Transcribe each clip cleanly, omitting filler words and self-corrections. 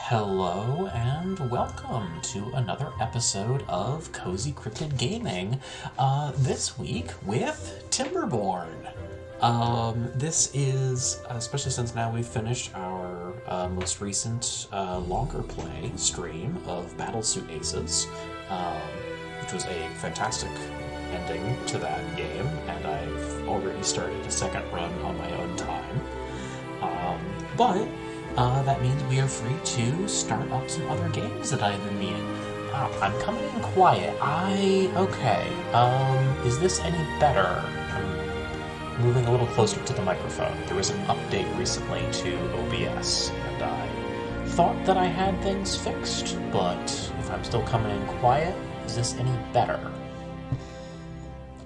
Hello and welcome to another episode of CozyCryptidGaming, this week with Timberborn. This is, especially since now we've finished our most recent longer play stream of Battlesuit Aces, which was a fantastic ending to that game, and I've already started a second run on my own time. But that means we are free to start up some other games that I've been meaning. Wow, I'm coming in quiet. Okay. Is this any better? I'm moving a little closer to the microphone. There was an update recently to OBS, and I thought that I had things fixed, but if I'm still coming in quiet, is this any better?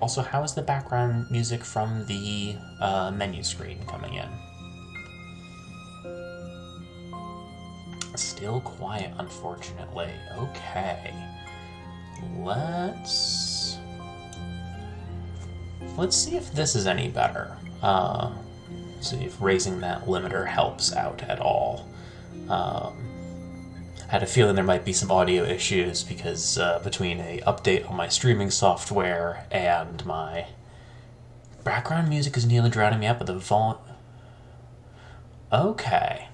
Also, how is the background music from the menu screen coming in? Still quiet, unfortunately. Okay. Let's see if this is any better. See if raising that limiter helps out at all. I had a feeling there might be some audio issues because between a update on my streaming software and my background music is nearly drowning me out with the volume. Okay.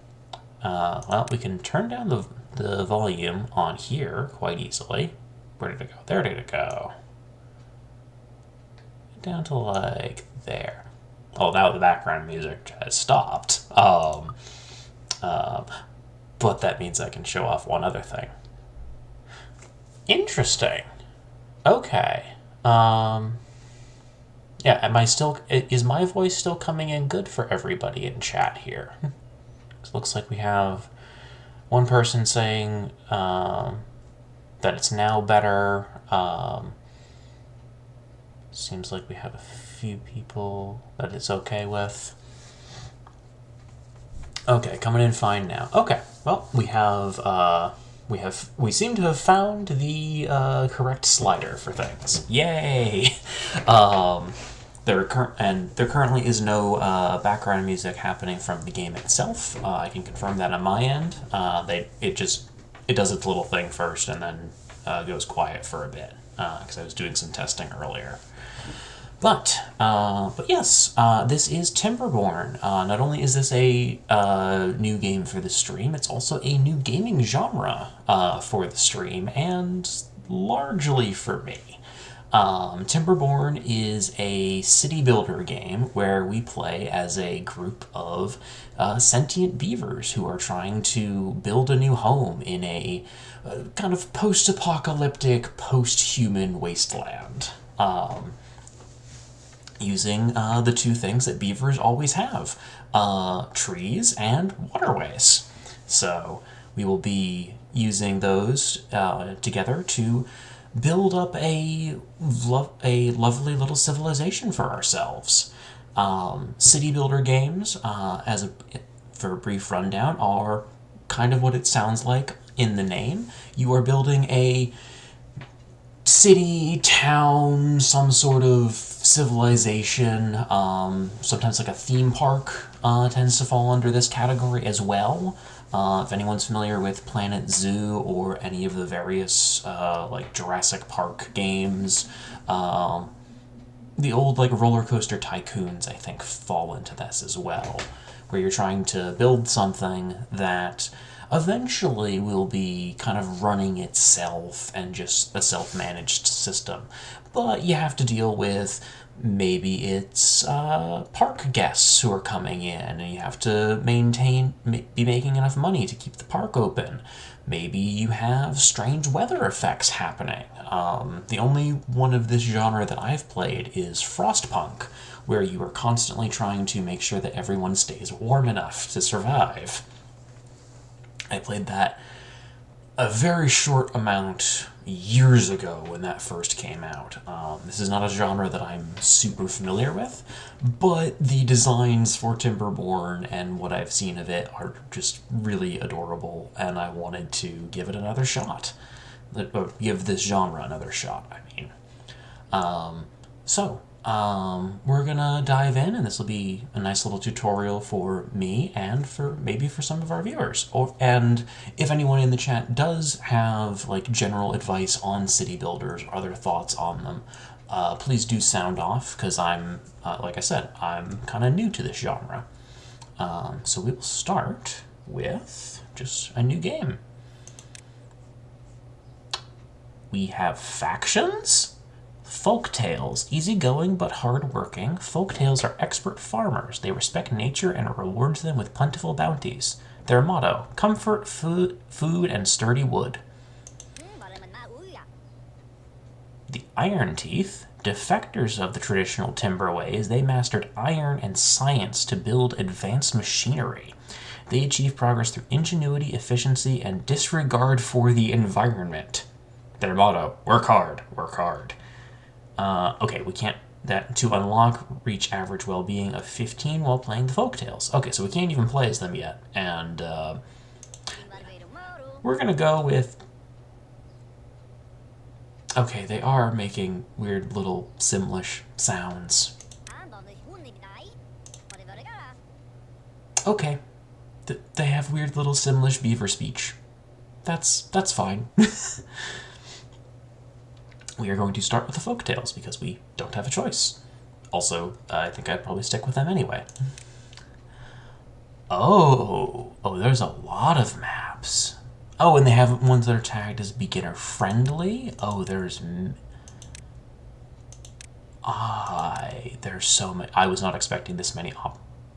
Well, we can turn down the volume on here quite easily. Where did it go? There did it go. Down to like there. Oh, now the background music has stopped. But that means I can show off one other thing. Interesting. Okay. Yeah, is my voice still coming in good for everybody in chat here? It looks like we have one person saying that it's now better. Seems like we have a few people that it's okay with. Okay, coming in fine now. Okay, well, we seem to have found the correct slider for things. Yay! There currently is no background music happening from the game itself. I can confirm that on my end. It does its little thing first and then goes quiet for a bit because I was doing some testing earlier. But yes, this is Timberborn. Not only is this a new game for the stream, it's also a new gaming genre for the stream and largely for me. Timberborn is a city builder game where we play as a group of sentient beavers who are trying to build a new home in a kind of post-apocalyptic, post-human wasteland. Using the two things that beavers always have, trees and waterways. So we will be using those together to build up a lovely little civilization for ourselves. City builder games, for a brief rundown, are kind of what it sounds like in the name. You are building a city, town, some sort of civilization. Sometimes like a theme park tends to fall under this category as well. If anyone's familiar with Planet Zoo or any of the various like Jurassic Park games, the old like roller coaster tycoons I think fall into this as well, where you're trying to build something that eventually will be kind of running itself and just a self-managed system. But you have to deal with maybe it's park guests who are coming in, and you have to be making enough money to keep the park open. Maybe you have strange weather effects happening. The only one of this genre that I've played is Frostpunk, where you are constantly trying to make sure that everyone stays warm enough to survive. I played that a very short amount years ago when that first came out. This is not a genre that I'm super familiar with, but the designs for Timberborn and what I've seen of it are just really adorable, and I wanted to give it another shot. Give this genre another shot, I mean. So, we're gonna dive in, and this will be a nice little tutorial for me and for maybe for some of our viewers. And if anyone in the chat does have like general advice on city builders or other thoughts on them, please do sound off, because I'm, like I said, I'm kind of new to this genre. So we will start with just a new game. We have factions. Folktales, easygoing but hardworking. Folktales are expert farmers. They respect nature and rewards them with plentiful bounties. Their motto, comfort, food, and sturdy wood. The Iron Teeth, defectors of the traditional timber ways, they mastered iron and science to build advanced machinery. They achieve progress through ingenuity, efficiency, and disregard for the environment. Their motto, work hard, work hard. Okay, we can't, to unlock, reach average well-being of 15 while playing the Folktales. Okay, so we can't even play as them yet, and we're gonna go with, okay, they are making weird little Simlish sounds. Okay, they have weird little Simlish beaver speech. That's fine. We are going to start with the Folktales because we don't have a choice. Also, I think I'd probably stick with them anyway. Oh, there's a lot of maps. Oh, and they have ones that are tagged as beginner friendly. Oh, there's so many. I was not expecting this many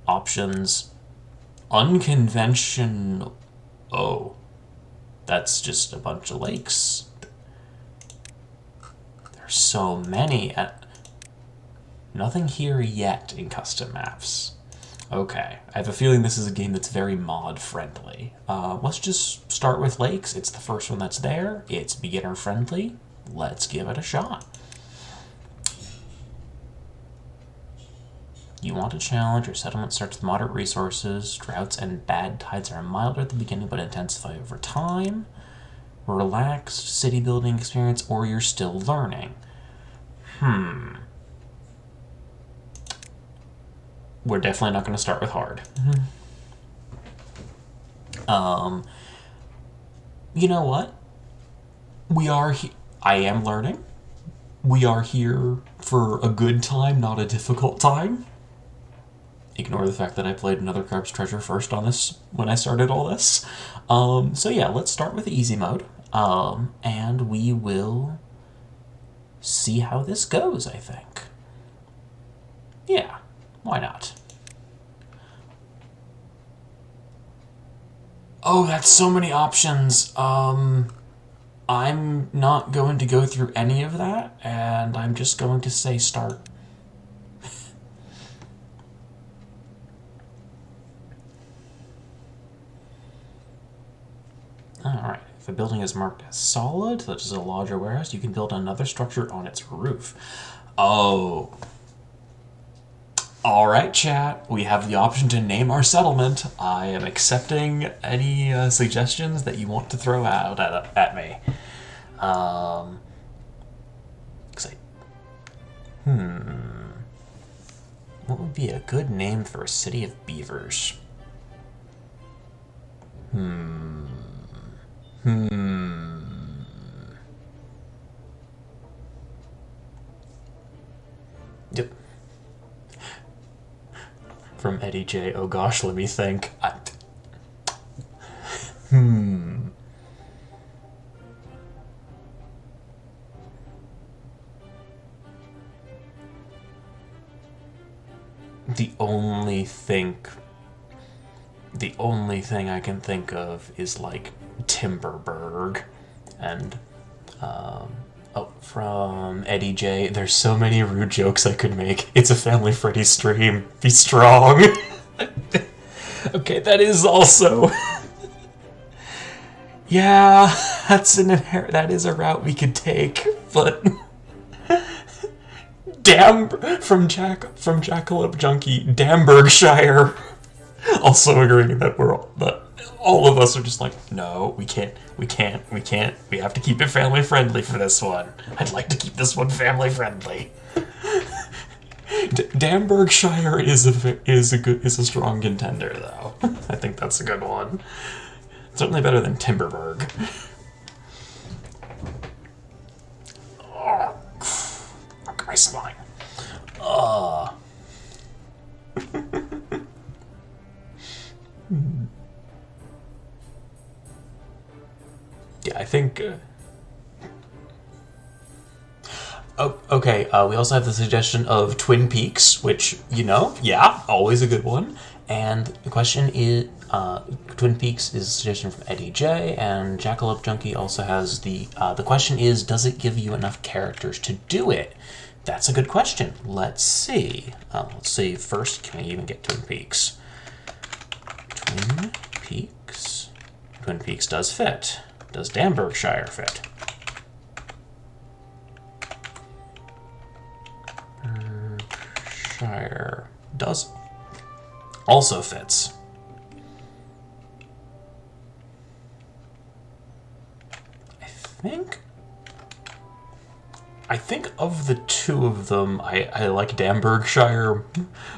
options. Unconventional. Oh, that's just a bunch of lakes. So many. Nothing here yet in custom maps. Okay, I have a feeling this is a game that's very mod friendly. Let's just start with lakes. It's the first one that's there. It's beginner friendly. Let's give it a shot. You want a challenge. Your settlement starts with moderate resources. Droughts and bad tides are milder at the beginning but intensify over time. Relaxed city building experience, or you're still learning. We're definitely not going to start with hard. You know what? I am learning. We are here for a good time, not a difficult time. Ignore the fact that I played Another Carp's Treasure first on this when I started all this. So yeah, let's start with the easy mode. And we will see how this goes, I think. Yeah, why not? Oh, that's so many options. I'm not going to go through any of that, and I'm just going to say start. Alright, if a building is marked as solid, such as a lodge or warehouse, you can build another structure on its roof. Oh. Alright, chat, we have the option to name our settlement. I am accepting any suggestions that you want to throw out at me. What would be a good name for a city of beavers? Yep. From Eddie J. Oh gosh, let me think. The only thing I can think of is like Timberborn, and from Eddie J. There's so many rude jokes I could make. It's a Family Freddy stream. Be strong. Okay, that is also. Yeah, that is a route we could take, but. From Jackalope Junkie, Dambergshire. Also agreeing that all of us are just like, no, we can't. We have to keep it family friendly for this one. I'd like to keep this one family friendly. Danburgshire is a strong contender, though. I think that's a good one. Certainly better than Timberborn. Oh, look at my spine. Yeah, I think. Oh, okay. We also have the suggestion of Twin Peaks, which, yeah, always a good one. And the question is, Twin Peaks is a suggestion from Eddie J, and Jackalope Junkie also has the question is, does it give you enough characters to do it? That's a good question. Let's see. Let's see. First, can I even get Twin Peaks? Twin Peaks. Twin Peaks does fit. Does Danburgshire fit? Shire does also fits. I think of the two of them, I like Danburgshire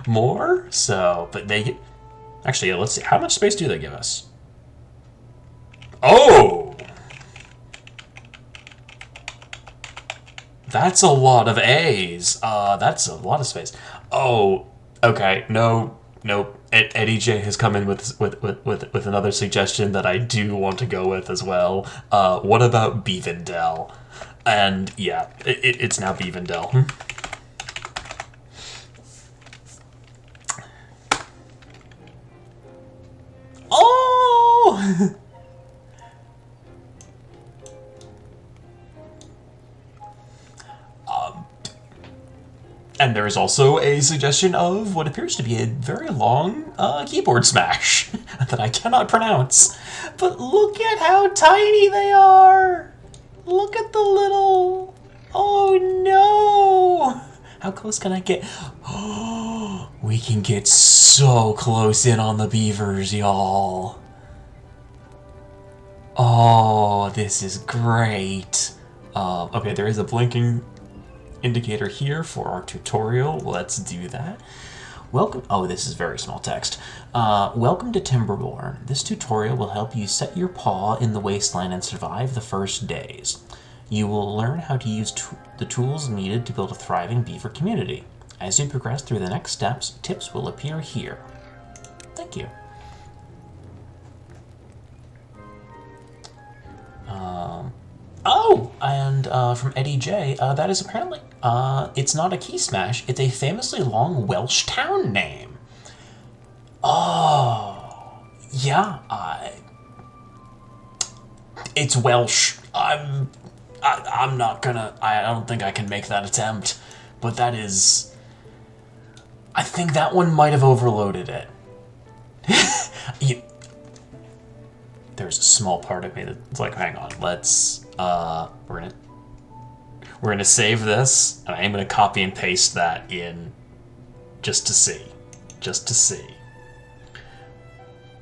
more. So, but they actually, let's see, how much space do they give us? Oh, that's a lot of A's. That's a lot of space. Oh, okay. No, nope. Eddie J has come in with another suggestion that I do want to go with as well. What about Beavendell? And yeah, it's now Beavendell. Oh! And there is also a suggestion of what appears to be a very long keyboard smash that I cannot pronounce. But look at how tiny they are! Look at the little... Oh no! How close can I get? Oh, we can get so close in on the beavers, y'all. Oh, this is great. Okay, there is a blinking indicator here for our tutorial. Let's do that. Welcome. Oh, this is very small text. Welcome to Timberborn. This tutorial will help you set your paw in the wasteland and survive the first days. You will learn how to use the tools needed to build a thriving beaver community. As you progress through the next steps, tips will appear here. Thank you. Oh, and from Eddie J, that is apparently, it's not a key smash, it's a famously long Welsh town name. Oh, yeah, it's Welsh. I'm not gonna, I don't think I can make that attempt, but that is, I think that one might have overloaded it. There's a small part of me that's like, hang on, let's, we're gonna save this, and I am gonna copy and paste that in just to see.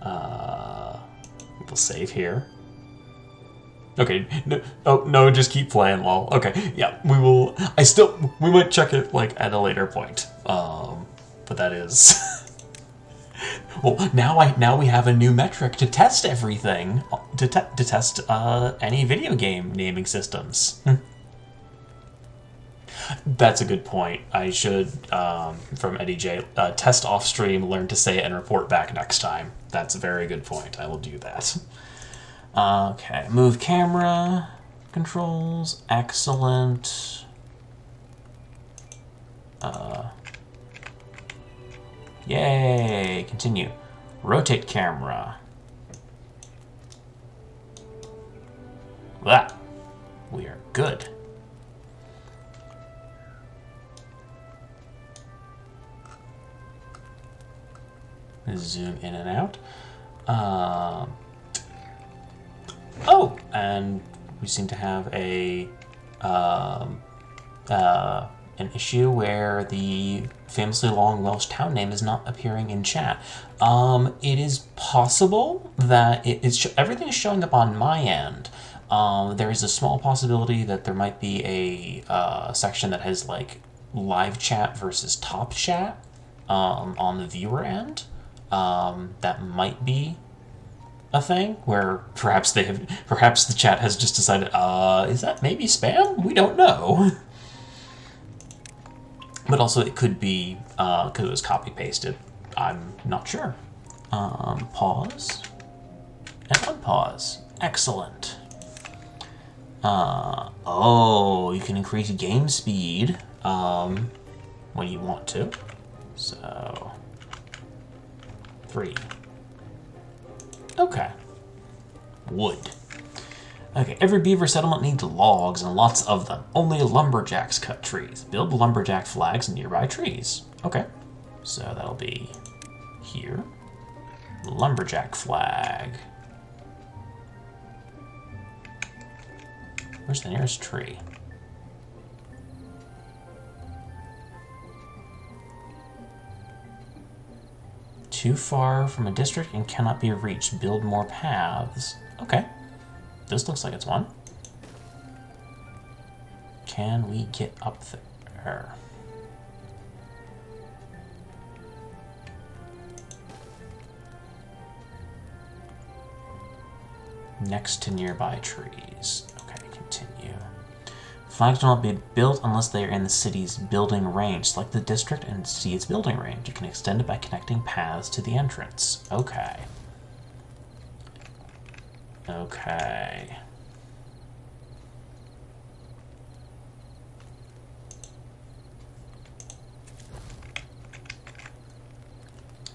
We'll save here. Okay, no, oh, no, just keep playing, lol. Okay, yeah, we might check it, like, at a later point. But that is... Well, now we have a new metric to test everything, to test any video game naming systems. That's a good point. I should, from Eddie J, test off stream, learn to say it, and report back next time. That's a very good point. I will do that. Okay, move camera controls, excellent. Yay! Continue. Rotate camera. That. We are good. Zoom in and out. Oh, and we seem to have a an issue where the famously long Welsh town name is not appearing in chat. It is possible that everything is showing up on my end. There is a small possibility that there might be a section that has like live chat versus top chat on the viewer end. That might be a thing where perhaps the chat has just decided, is that maybe spam? We don't know. But also it could be because it was copy pasted. I'm not sure. Pause and unpause. Excellent. Oh, you can increase game speed when you want to. So 3. Okay. Wood. Okay, every beaver settlement needs logs and lots of them. Only lumberjacks cut trees. Build lumberjack flags in nearby trees. Okay, so that'll be here. Lumberjack flag. Where's the nearest tree? Too far from a district and cannot be reached. Build more paths. Okay. This looks like it's one. Can we get up there? Next to nearby trees. Okay, continue. Flags will not be built unless they are in the city's building range. Select the district and see its building range. You can extend it by connecting paths to the entrance. Okay. Okay.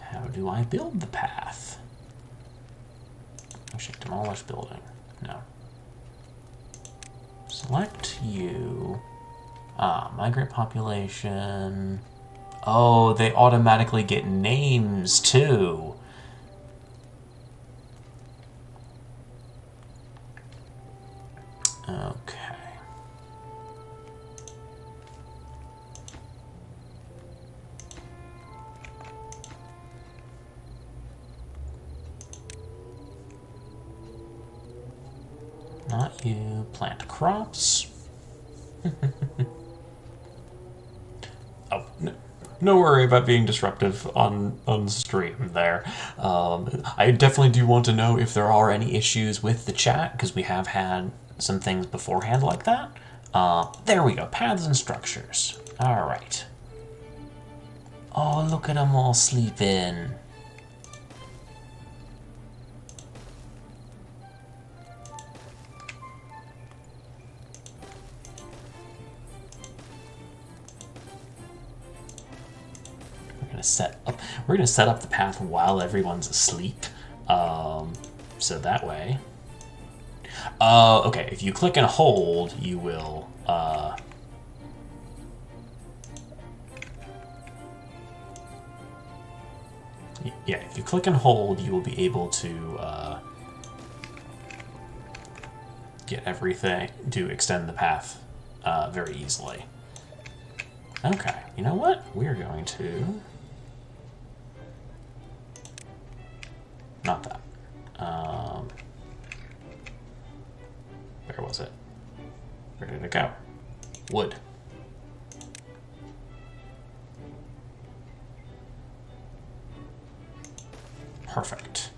How do I build the path? I should demolish building. No. Select you. Migrant population. Oh, they automatically get names too. Okay. Not you. Plant crops. Oh, no worry about being disruptive on stream there. I definitely do want to know if there are any issues with the chat, because we have had some things beforehand like that. There we go. Paths and structures. All right. Oh, look at them all sleeping. We're gonna set up the path while everyone's asleep, so that way. Okay, if you click and hold, you will. Yeah, if you click and hold, you will be able to get everything to extend the path very easily. Okay, you know what? We're going to. Not that. Where was it? Where did it go? Wood. Perfect.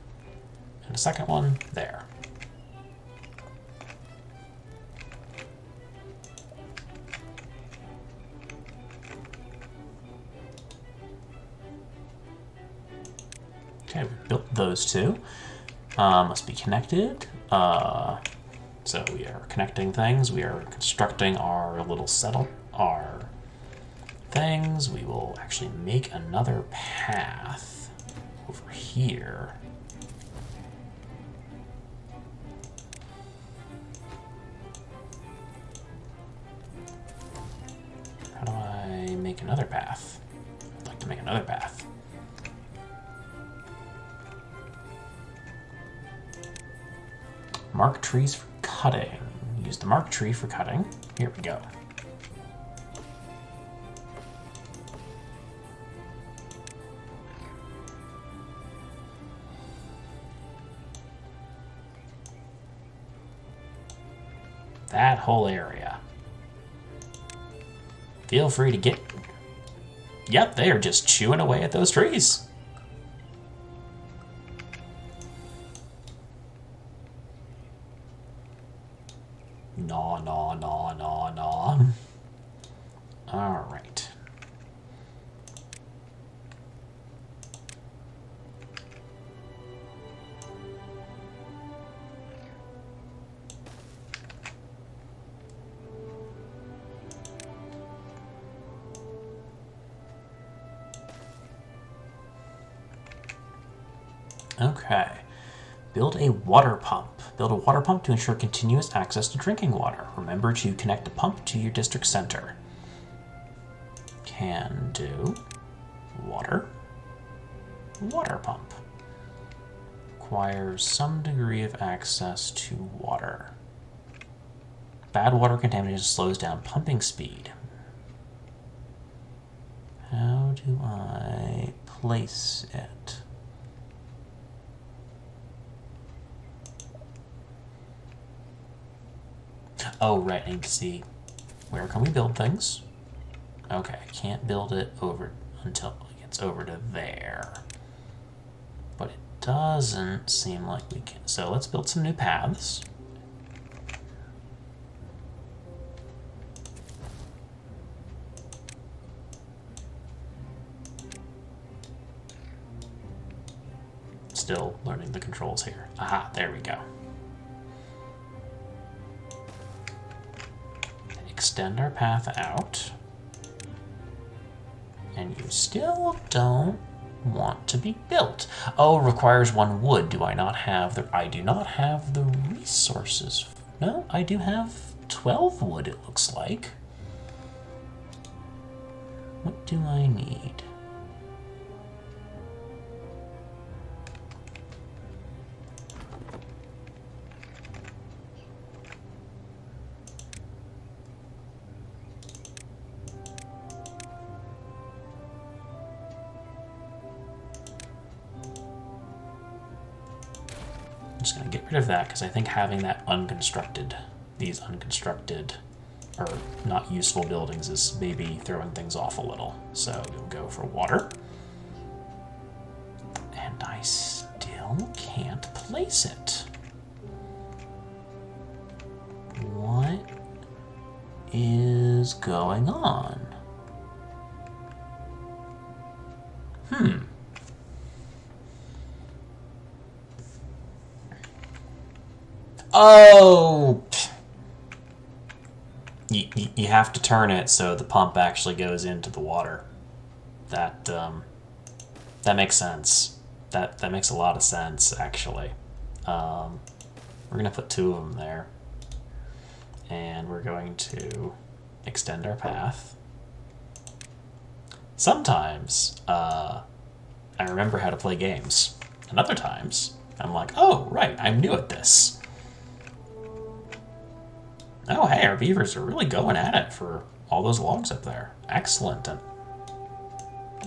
And a second one there. Okay, we built those two. Must be connected. So we are connecting things. We are constructing our little our things. We will actually make another path over here. How do I make another path? I'd like to make another path. Mark trees for cutting. Use the mark tree for cutting. Here we go. That whole area. Feel free to get Yep, they are just chewing away at those trees. Gnaw, gnaw, gnaw, gnaw, gnaw. All right. Okay. Build a water pump. Build a water pump to ensure continuous access to drinking water. Remember to connect the pump to your district center. Can do. Water. Water pump. Requires some degree of access to water. Bad water contamination slows down pumping speed. How do I place it? Oh, right, I need to see where can we build things. Okay, I can't build it over until it gets over to there. But it doesn't seem like we can. So let's build some new paths. Still learning the controls here. Aha, there we go. Extend our path out. And you still don't want to be built. Oh, requires 1 wood. Do I not have the... I do not have the resources. No, I do have 12 wood, it looks like. What do I need? I'm just going to get rid of that because I think having that unconstructed, these unconstructed or not useful buildings is maybe throwing things off a little. So we'll go for water. And I still can't place it. What is going on? Oh! You have to turn it so the pump actually goes into the water. That makes sense. That makes a lot of sense, actually. We're going to put 2 of them there. And we're going to extend our path. Sometimes I remember how to play games. And other times I'm like, oh, right, I'm new at this. Oh, hey, our beavers are really going at it for all those logs up there. Excellent. And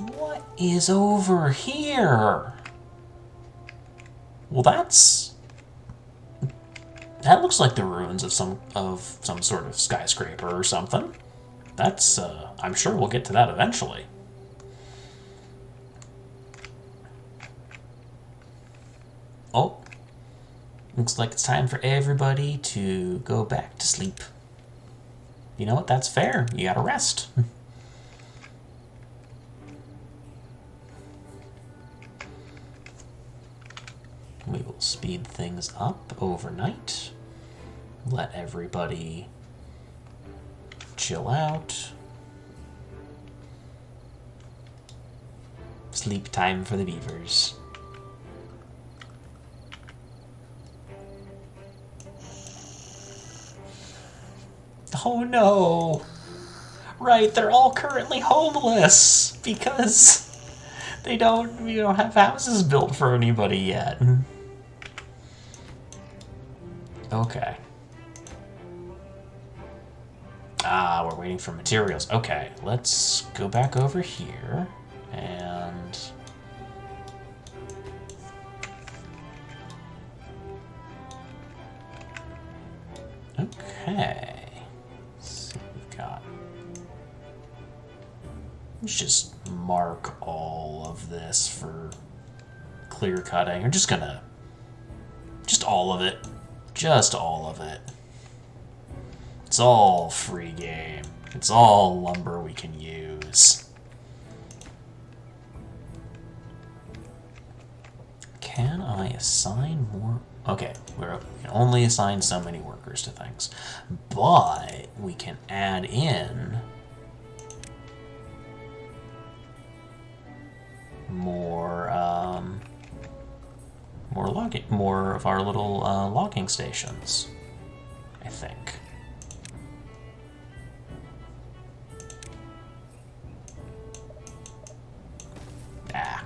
what is over here? Well, that looks like the ruins of some sort of skyscraper or something. That's I'm sure we'll get to that eventually. Oh. Looks like it's time for everybody to go back to sleep. You know what? That's fair. You gotta rest. We will speed things up overnight. Let everybody chill out. Sleep time for the beavers. Oh no! Right, they're all currently homeless because we don't have houses built for anybody yet. Okay. Ah, we're waiting for materials. Okay, let's go back over here and... Okay. Let's see what we've got. Let's just mark all of this for clear cutting. We're just gonna... just all of it. Just all of it. It's all free game. It's all lumber we can use. Can I assign more? Okay, we can only assign so many workers to things. But we can add in more of our little logging stations, I think.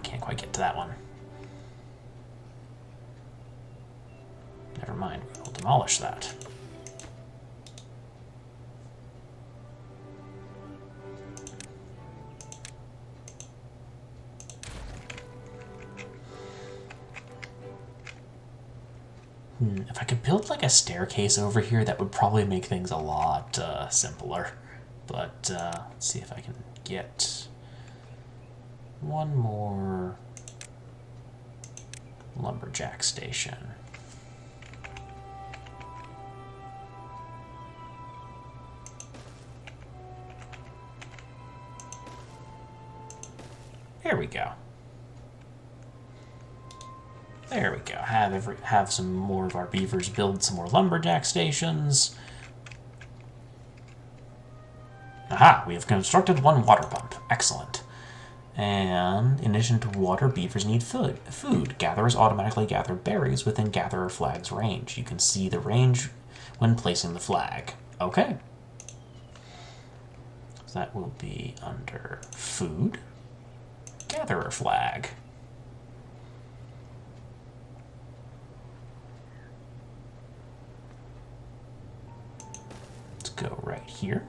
Can't quite get to that one. Never mind, we'll demolish that. If I could build like a staircase over here, that would probably make things a lot simpler. But let's see if I can get one more lumberjack station. There we go. There we go. Have some more of our beavers build some more lumberjack stations. Aha! We have constructed one water pump. Excellent. And in addition to water, beavers need food. Gatherers automatically gather berries within gatherer flag's range. You can see the range when placing the flag. Okay. So that will be under food. Gatherer flag. Let's go right here.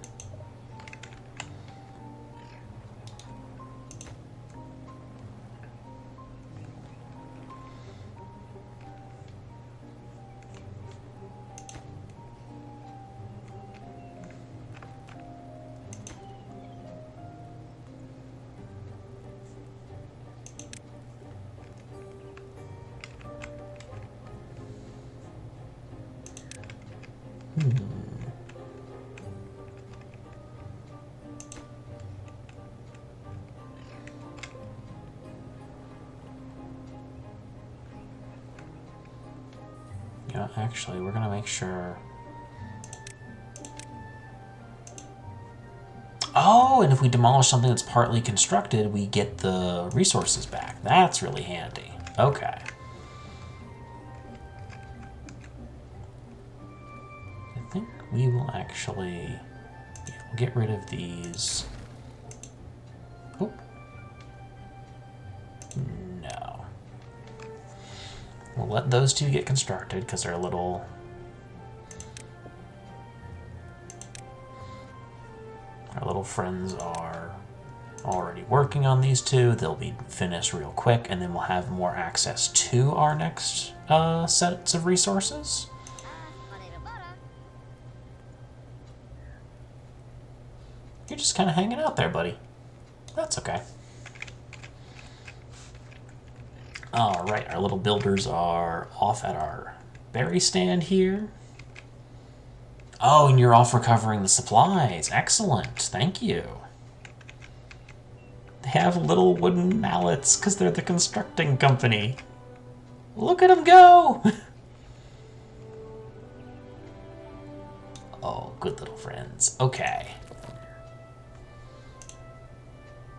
Yeah, actually, we're gonna make sure. Oh, and if we demolish something that's partly constructed, we get the resources back. That's really handy. Okay. I think we will actually we'll get rid of these. Oh. No. We'll let those two get constructed because they're a little... Our little friends are already working on these two. They'll be finished real quick, and then we'll have more access to our next sets of resources. You're just kind of hanging out there, buddy. That's okay. Alright, our little builders are off at our berry stand here. Oh, and you're off recovering the supplies. Excellent. Thank you. They have little wooden mallets because they're the constructing company. Look at them go! Oh, good little friends. Okay.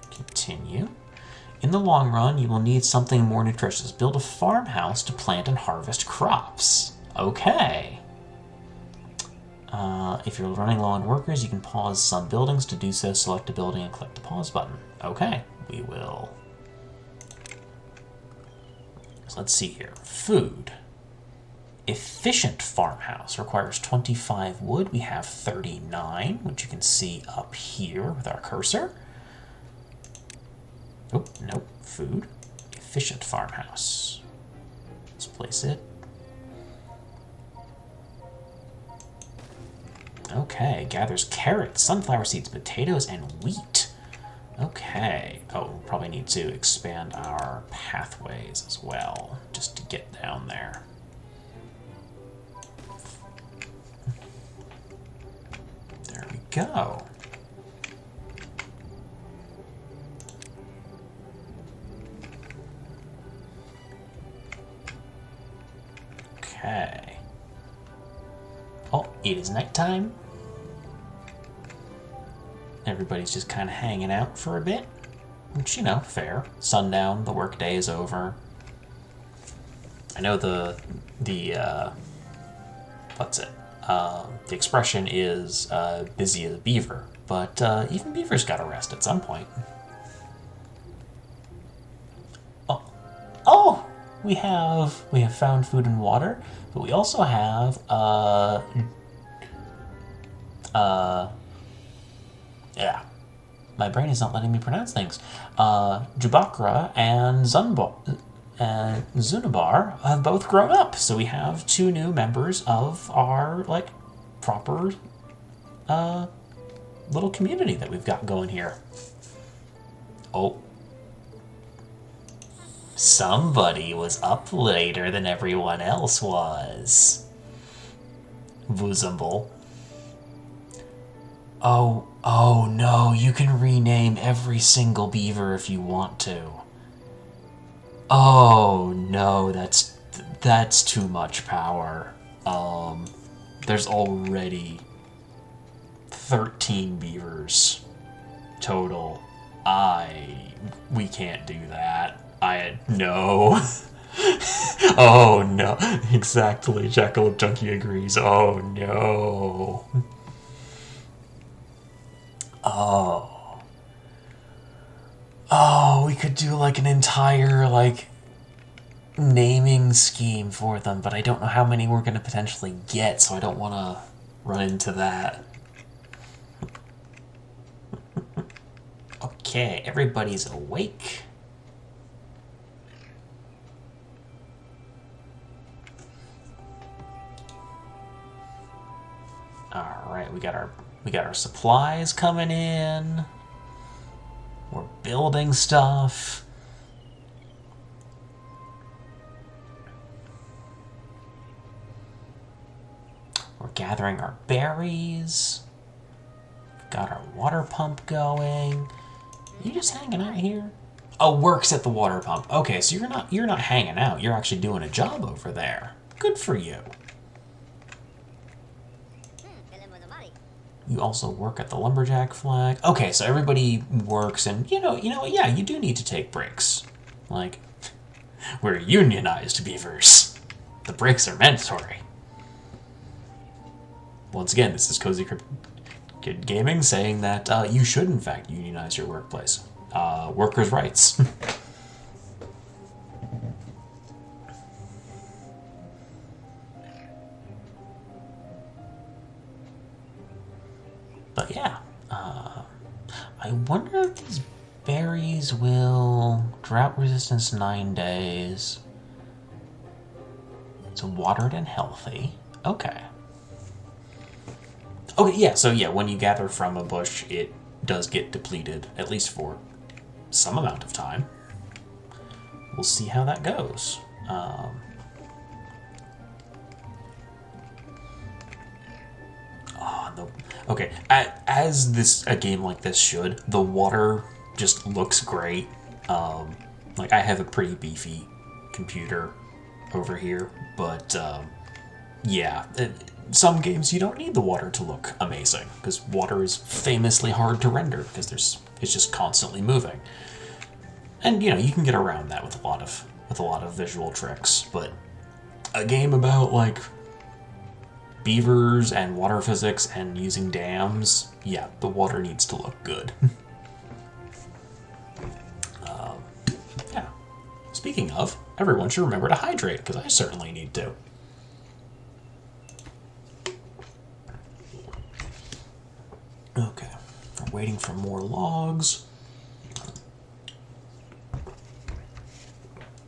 Continue. In the long run, you will need something more nutritious. Build a farmhouse to plant and harvest crops. Okay. If you're running low on workers, you can pause some buildings. To do so, select a building and click the pause button. Okay, we will. So let's see here. Food. Efficient farmhouse requires 25 wood. We have 39, which you can see up here with our cursor. Oh, nope, food. Efficient farmhouse. Let's place it. Okay, gathers carrots, sunflower seeds, potatoes, and wheat. Okay. Oh, we'll probably need to expand our pathways as well, just to get down there. There we go. Okay. Oh, it is nighttime. Everybody's just kind of hanging out for a bit, which, you know, fair. Sundown, the workday is over. I know what's it? The expression is busy as a beaver, but even beavers gotta rest at some point. Oh, oh, we have found food and water, but we also have yeah, my brain is not letting me pronounce things. Jubakra and Zunabar have both grown up, so we have 2 new members of our, like, proper little community that we've got going here. Oh. Somebody was up later than everyone else was. Vuzumble. Oh no, you can rename every single beaver if you want to. Oh no, that's too much power. There's already 13 beavers total. We can't do that. No. Oh no, exactly. Jackalope Junkie agrees. Oh no. Oh, we could do like an entire, like, naming scheme for them, but I don't know how many we're going to potentially get, so I don't want to run into that. Okay, everybody's awake. All right, we got our supplies coming in. We're building stuff. We're gathering our berries. We've got our water pump going. You just hanging out here? Oh, works at the water pump. Okay, so you're not hanging out. You're actually doing a job over there. Good for you. You also work at the lumberjack flag. Okay, so everybody works, and you know, yeah, you do need to take breaks. Like, we're unionized beavers. The breaks are mandatory. Once again, this is CozyCryptidGaming saying that you should, in fact, unionize your workplace. Workers' rights. But yeah, I wonder if these berries will drought resistance 9 days. It's watered and healthy. Okay. Okay, yeah, so yeah, when you gather from a bush, it does get depleted, at least for some amount of time. We'll see how that goes. Okay, as a game like this should, the water just looks great. Like, I have a pretty beefy computer over here, but yeah, some games you don't need the water to look amazing, because water is famously hard to render because it's just constantly moving. And you know, you can get around that with a lot of visual tricks, but a game about, like, beavers and water physics and using dams, yeah, the water needs to look good. Yeah. Speaking of, everyone should remember to hydrate, because I certainly need to. Okay, we're waiting for more logs.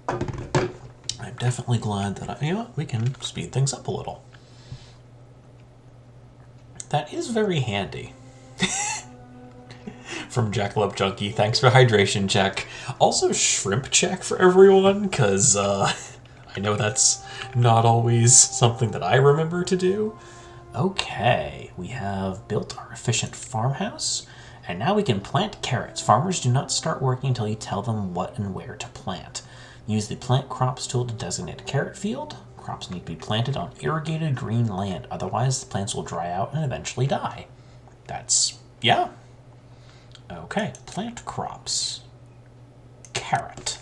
I'm definitely glad that you know what, we can speed things up a little. That is very handy. from Jackalope Junkie. Thanks for hydration check. Also shrimp check for everyone, because I know that's not always something that I remember to do. Okay, we have built our efficient farmhouse, and now we can plant carrots. Farmers do not start working until you tell them what and where to plant. Use the plant crops tool to designate a carrot field. Crops need to be planted on irrigated green land, otherwise the plants will dry out and eventually die. That's, yeah. Okay, plant crops. Carrot.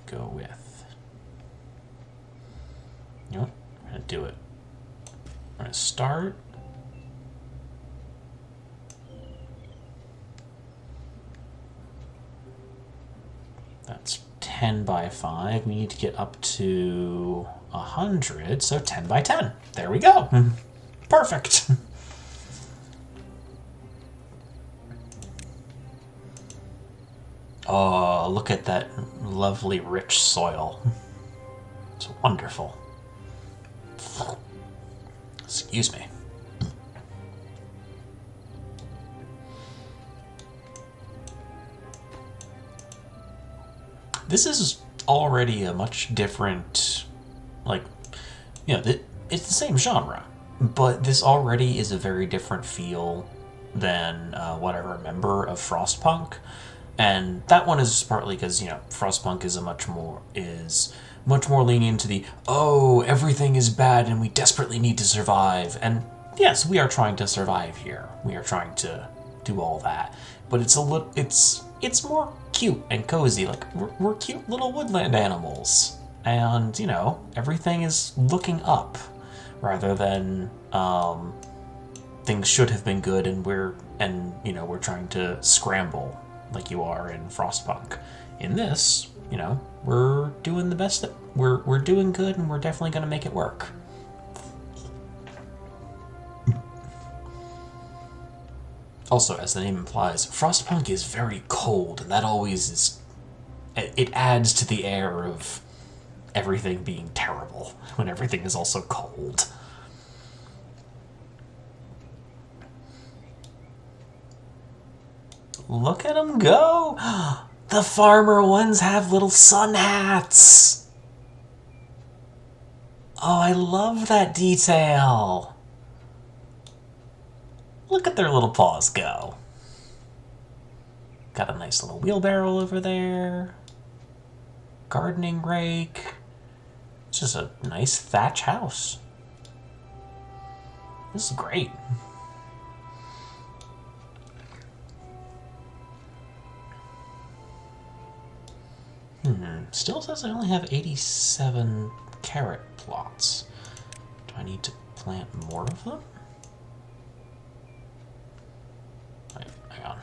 Go with. You know what? We're going to do it. We're going to start. That's 10 by 5. We need to get up to 100, so 10 by 10. There we go. Perfect. Oh, look at that lovely rich soil. It's wonderful. Excuse me. This is already a much different, like, you know, it's the same genre, but this already is a very different feel than what I remember of Frostpunk. And that one is partly because, you know, Frostpunk is much more lenient to the, oh, everything is bad and we desperately need to survive. And yes, we are trying to survive here. We are trying to do all that. But it's it's more cute and cozy. Like, we're cute little woodland animals. And, you know, everything is looking up rather than things should have been good and we're trying to scramble like you are in Frostpunk. In this, you know, we're doing the best that we're doing good, and we're definitely going to make it work. Also, as the name implies, Frostpunk is very cold, and that always is. It adds to the air of everything being terrible when everything is also cold. Look at them go! The farmer ones have little sun hats! Oh, I love that detail! Look at their little paws go. Got a nice little wheelbarrow over there. Gardening rake. It's just a nice thatch house. This is great. Still says I only have 87 carrot plots. Do I need to plant more of them? Wait, hang on.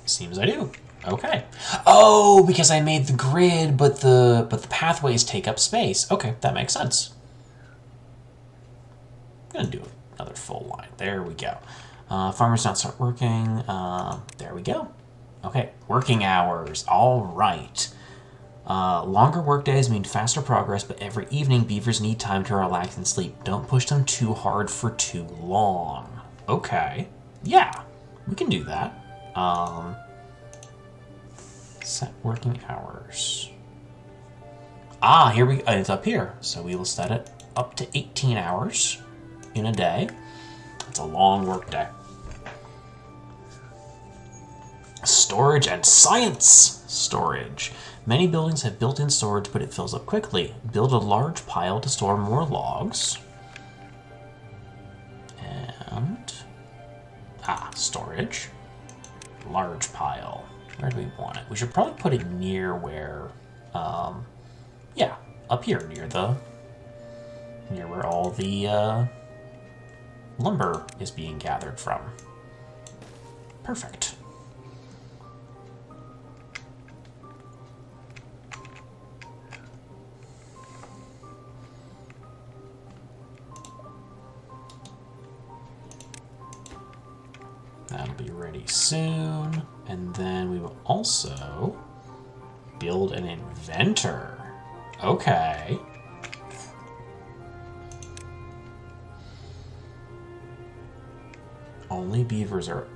Seems I do. Okay. Oh, because I made the grid, but the pathways take up space. Okay, that makes sense. I'm gonna do another full line. There we go. Farmers not start working. There we go. Okay, working hours. All right. Longer work days mean faster progress, but every evening beavers need time to relax and sleep. Don't push them too hard for too long. Okay. Yeah, we can do that. Set working hours. Ah, here we go. It's up here. So we will set it up to 18 hours in a day. It's a long work day. Storage and science! Storage. Many buildings have built-in storage, but it fills up quickly. Build a large pile to store more logs. And... storage. Large pile. Where do we want it? We should probably put it near where... yeah, up here, near where all the, lumber is being gathered from. Perfect. That'll be ready soon. And then we will also build an inventor. Okay. Only beavers are...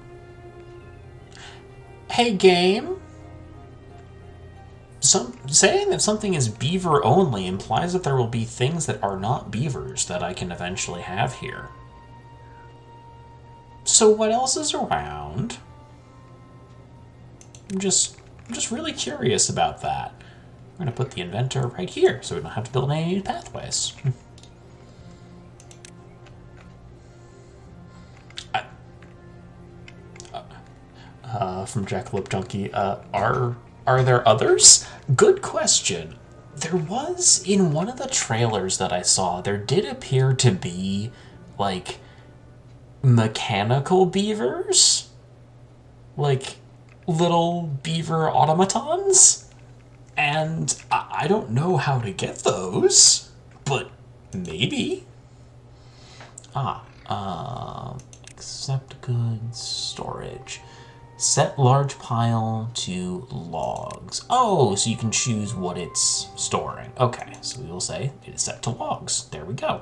Hey, game! Saying that something is beaver only implies that there will be things that are not beavers that I can eventually have here. So what else is around? I'm just really curious about that. I'm going to put the inventor right here so we don't have to build any new pathways. From Jackalope Junkie, are there others? Good question. There was, in one of the trailers that I saw, there did appear to be, like, mechanical beavers? Like, little beaver automatons? And I don't know how to get those, but maybe. Accept goods, storage. Set large pile to logs. Oh, so you can choose what it's storing. Okay, so we will say it is set to logs. There we go.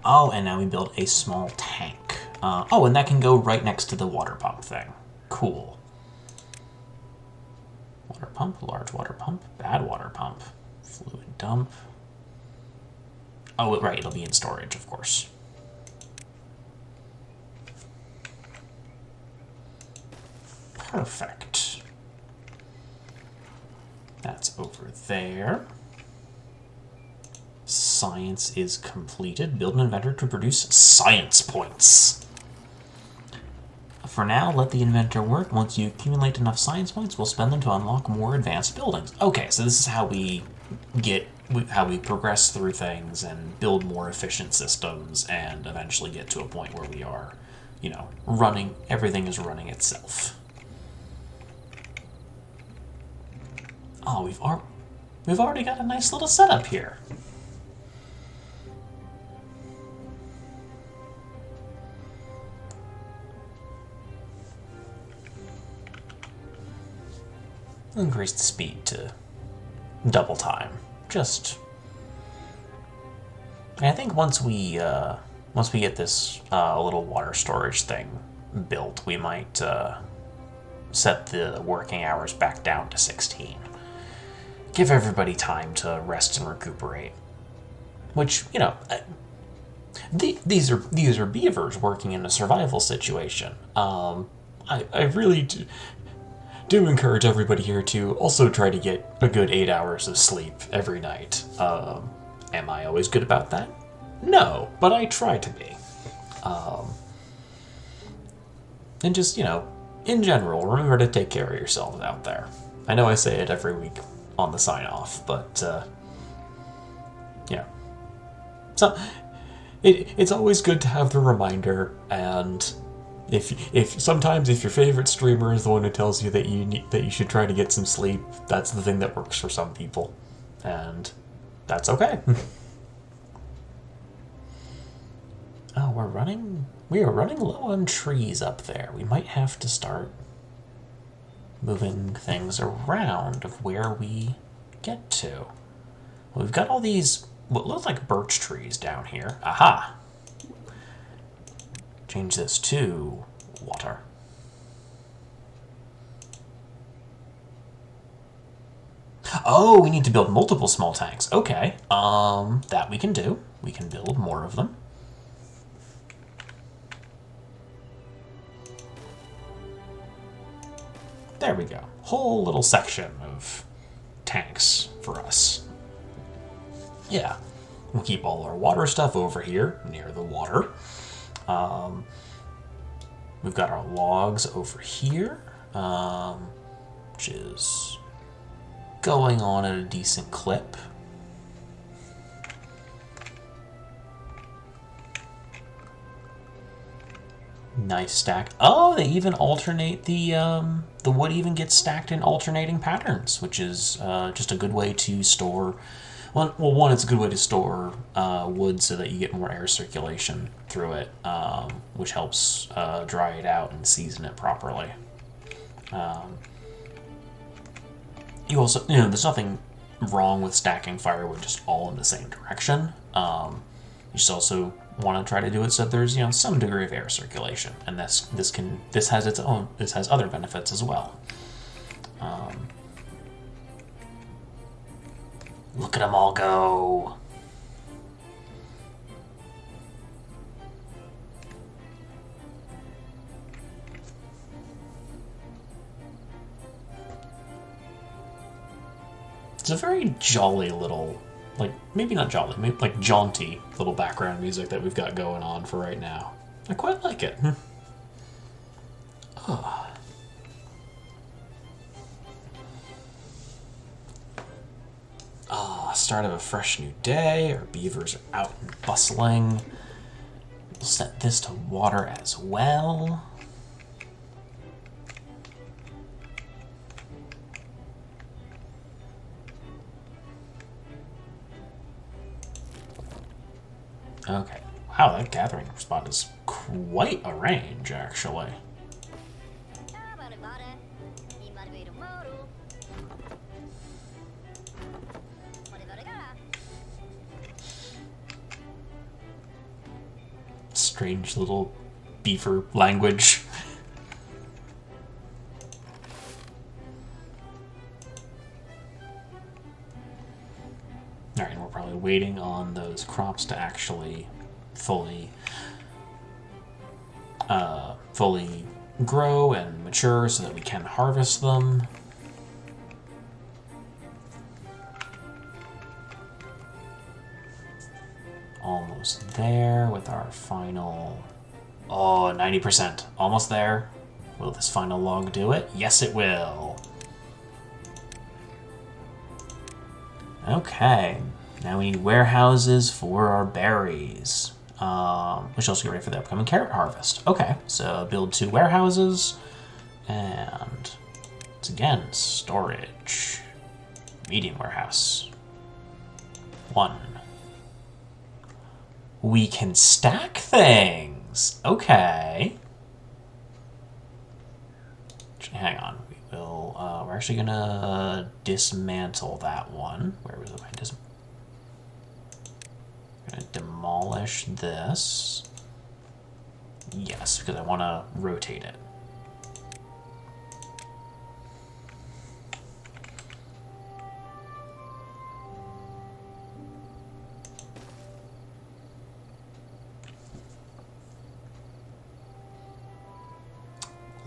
Oh, and now we build a small tank. Oh, and that can go right next to the water pump thing. Cool. Water pump, large water pump, bad water pump, fluid dump. Oh, right, it'll be in storage, of course. Perfect. That's over there. Science is completed. Build an inventor to produce science points. For now, let the inventor work. Once you accumulate enough science points, we'll spend them to unlock more advanced buildings. Okay, so this is how we progress through things and build more efficient systems and eventually get to a point where we are, you know, everything is running itself. Oh, we've already got a nice little setup here. Increase the speed to double time. I think once we get this little water storage thing built, we might set the working hours back down to 16. Give everybody time to rest and recuperate. Which, you know, these are beavers working in a survival situation. I really do encourage everybody here to also try to get a good 8 hours of sleep every night. Am I always good about that? No, but I try to be. And just, you know, in general, remember to take care of yourselves out there. I know I say it every week on the sign-off, but, yeah. So, it's always good to have the reminder, and if sometimes your favorite streamer is the one who tells you that you should try to get some sleep, that's the thing that works for some people, and that's okay. Oh, we are running low on trees up there. We might have to start moving things around of where we get to. Well, we've got all these what look like birch trees down here. Aha! Change this to water. Oh, we need to build multiple small tanks. Okay, that we can do. We can build more of them. There we go. Whole little section of tanks for us. Yeah, we'll keep all our water stuff over here near the water. We've got our logs over here, which is going on at a decent clip. Nice stack. Oh, they even alternate the wood even gets stacked in alternating patterns, which is just a good way to store. Well, one, it's a good way to store wood so that you get more air circulation through it, which helps dry it out and season it properly. You also, you know, there's nothing wrong with stacking firewood just all in the same direction. You just also want to try to do it so that there's, you know, some degree of air circulation, and this has other benefits as well. Look at them all go. It's a very jolly little, like, maybe not jolly, maybe like jaunty little background music that we've got going on for right now. I quite like it. Oh. Start of a fresh new day. Our beavers are out and bustling. We'll set this to water as well. Okay. Wow, that gathering spot is quite a range, actually. Strange little beaver language. Alright, and we're probably waiting on those crops to actually fully grow and mature so that we can harvest them. Almost there with our final... Oh, 90%. Almost there. Will this final log do it? Yes, it will. Okay. Now we need warehouses for our berries. We should also get ready for the upcoming carrot harvest. Okay, so build 2 warehouses. And it's again storage. Medium warehouse. 1. We can stack things. Okay. Hang on. We will. We're actually gonna dismantle that one. Where was it? Gonna demolish this. Yes, because I want to rotate it.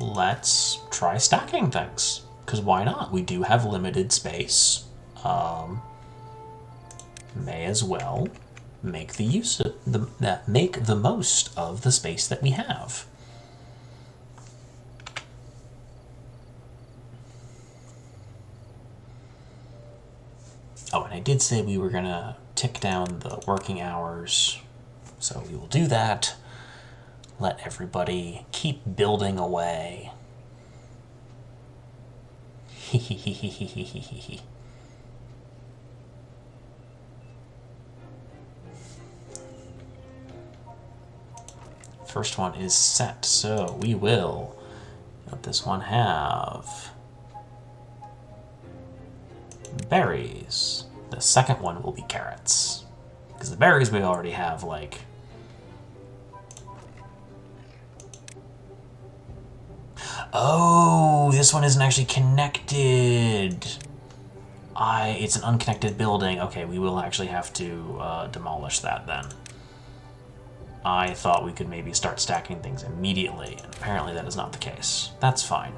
Let's try stacking things, because why not? We do have limited space. May as well make make the most of the space that we have. Oh, and I did say we were gonna tick down the working hours, so we will do that. Let everybody keep building away. First one is set, so we will let this one have berries. The second one will be carrots, because the berries we already have, like... Oh, this one isn't actually connected. It's an unconnected building. Okay, we will actually have to demolish that then. I thought we could maybe start stacking things immediately, and apparently that is not the case. That's fine.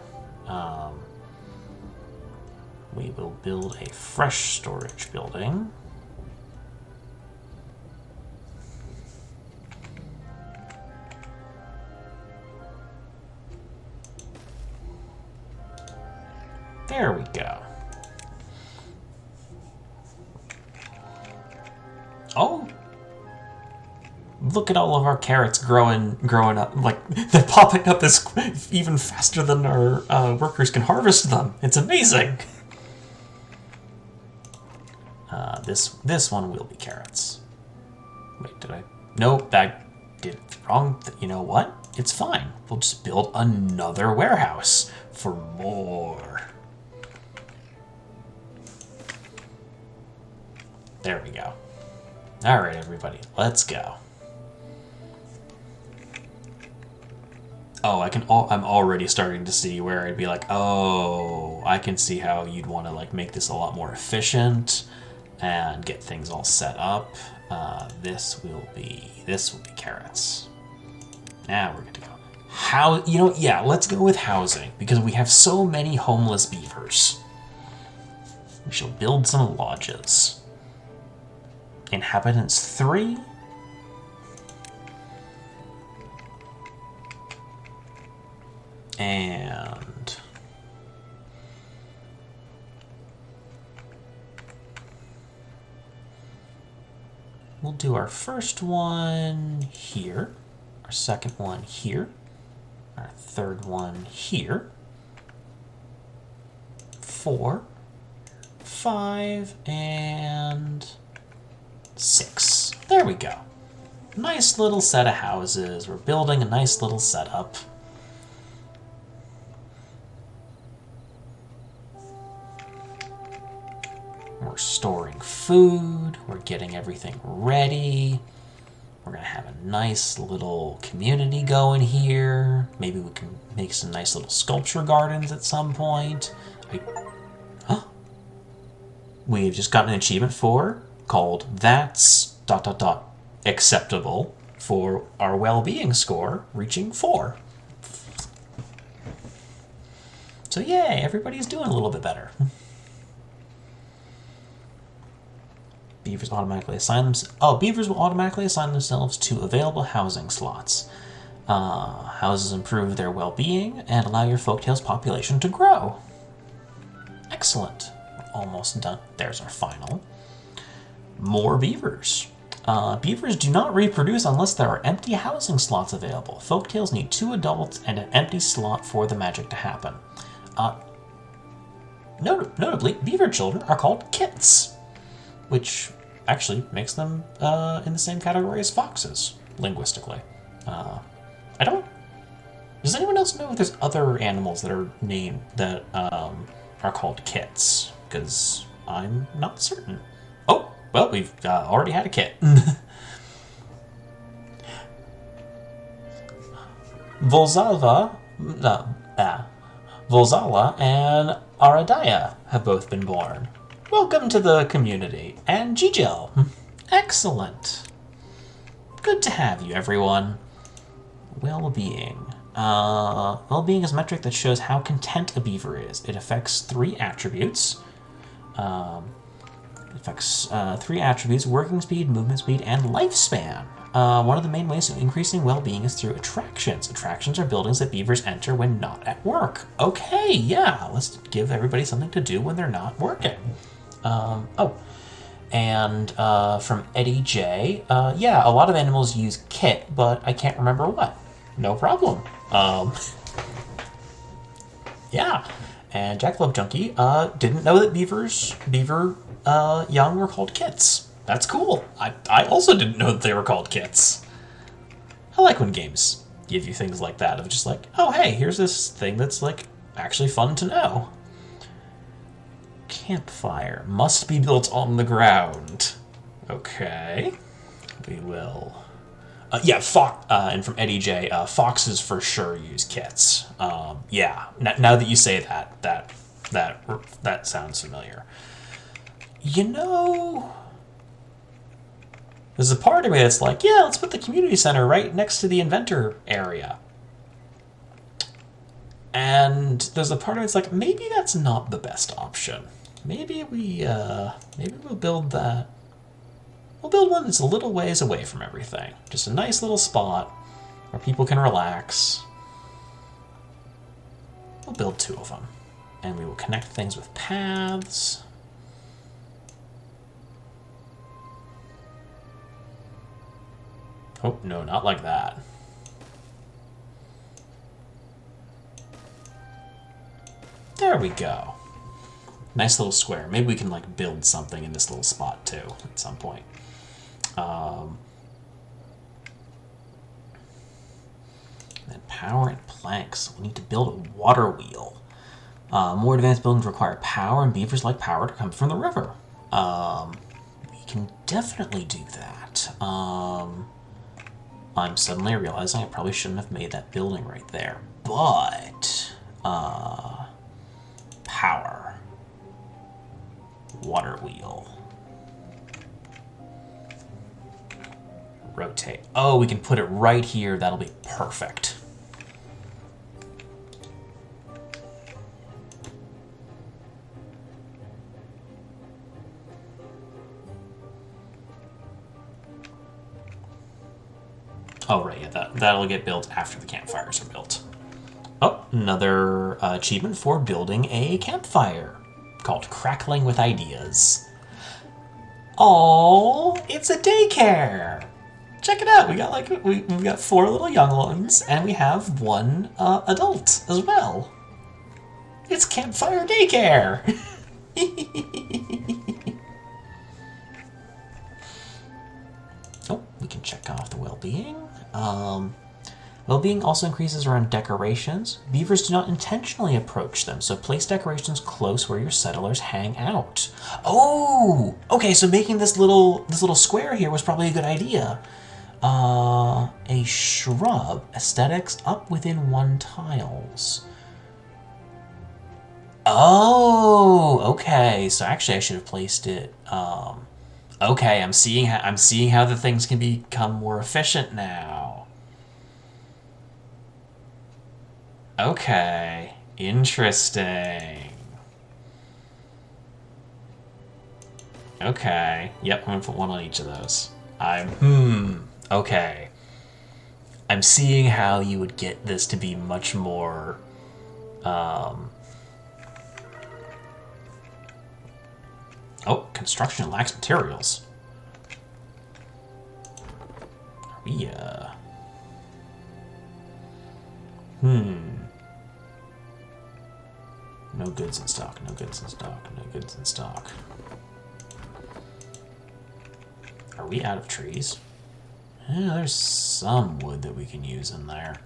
We will build a fresh storage building. There we go. Oh! Look at all of our carrots growing up. Like, they're popping up as even faster than our workers can harvest them. It's amazing! This one will be carrots. Wait, did I? Nope, that did it wrong. You know what? It's fine. We'll just build another warehouse for more. There we go. All right, everybody, let's go. Oh, I'm already starting to see where I'd be like, oh, I can see how you'd want to like make this a lot more efficient and get things all set up. This will be carrots. Now we're good to go. How, yeah, let's go with housing because we have so many homeless beavers. We shall build some lodges. Inhabitants 3. And we'll do our first one here, our second one here, our third one here, 4, 5, and 6. There we go. Nice little set of houses. We're building a nice little setup. We're storing food, we're getting everything ready. We're gonna have a nice little community going here. Maybe we can make some nice little sculpture gardens at some point. We've just gotten an achievement called That's ... acceptable for our well-being score reaching 4. So yay, everybody's doing a little bit better. Beavers automatically assign themselves. Oh, beavers will automatically assign themselves to available housing slots. Houses improve their well-being and allow your folktales population to grow. Excellent. We're almost done. There's our final. More beavers. Beavers do not reproduce unless there are empty housing slots available. Folktales need 2 adults and an empty slot for the magic to happen. Notably, beaver children are called kits, which actually makes them in the same category as foxes, linguistically. Does anyone else know if there's other animals that are named, that are called kits? Because I'm not certain. Oh, well, we've already had a kit. Volzala and Aradaya have both been born. Welcome to the community. And Gigel. Excellent. Good to have you, everyone. Well-being. Well-being is a metric that shows how content a beaver is. It affects 3 attributes. Working speed, movement speed, and lifespan. One of the main ways of increasing well-being is through attractions. Attractions are buildings that beavers enter when not at work. Okay, yeah, let's give everybody something to do when they're not working. From Eddie J, yeah, a lot of animals use kit, but I can't remember what. No problem. Yeah, and Jackalope Junkie, didn't know that beaver young were called kits. That's cool. I also didn't know that they were called kits. I like when games give you things like that, of just like, oh hey, here's this thing that's like actually fun to know. Campfire must be built on the ground. Okay, we will. Yeah, and from Eddie J, foxes for sure use kits. Yeah, now that you say that sounds familiar. You know, there's a part of me that's like, yeah, let's put the community center right next to the inventor area. And there's a part of me that's like, maybe that's not the best option. Maybe we'll build that. We'll build one that's a little ways away from everything. Just a nice little spot where people can relax. We'll build 2 of them. And we will connect things with paths. Oh, no, not like that. There we go. Nice little square. Maybe we can like build something in this little spot too at some point. Then power and planks. We need to build a water wheel. More advanced buildings require power, and beavers like power to come from the river. We can definitely do that. I'm suddenly realizing I probably shouldn't have made that building right there. But, power. Water wheel. Rotate. Oh, we can put it right here. That'll be perfect. Oh, right, yeah, that'll get built after the campfires are built. Oh, another achievement for building a campfire called Crackling with Ideas. Oh, it's a daycare! Check it out, we've got 4 little young ones, and we have 1 adult as well. It's Campfire Daycare! Oh, we can check off the well-being. Well-being also increases around decorations. Beavers do not intentionally approach them, so place decorations close where your settlers hang out. Oh! Okay, so making this little square here was probably a good idea. A shrub. Aesthetics up within 1 tiles. Oh, okay. So actually I should have placed it, okay, I'm seeing how the things can become more efficient now. Okay, interesting. Okay, yep, I'm gonna put 1 on each of those. Okay. I'm seeing how you would get this to be much more, Oh, construction lacks materials. Are we, No goods in stock, no goods in stock, no goods in stock. Are we out of trees? Yeah, there's some wood that we can use in there.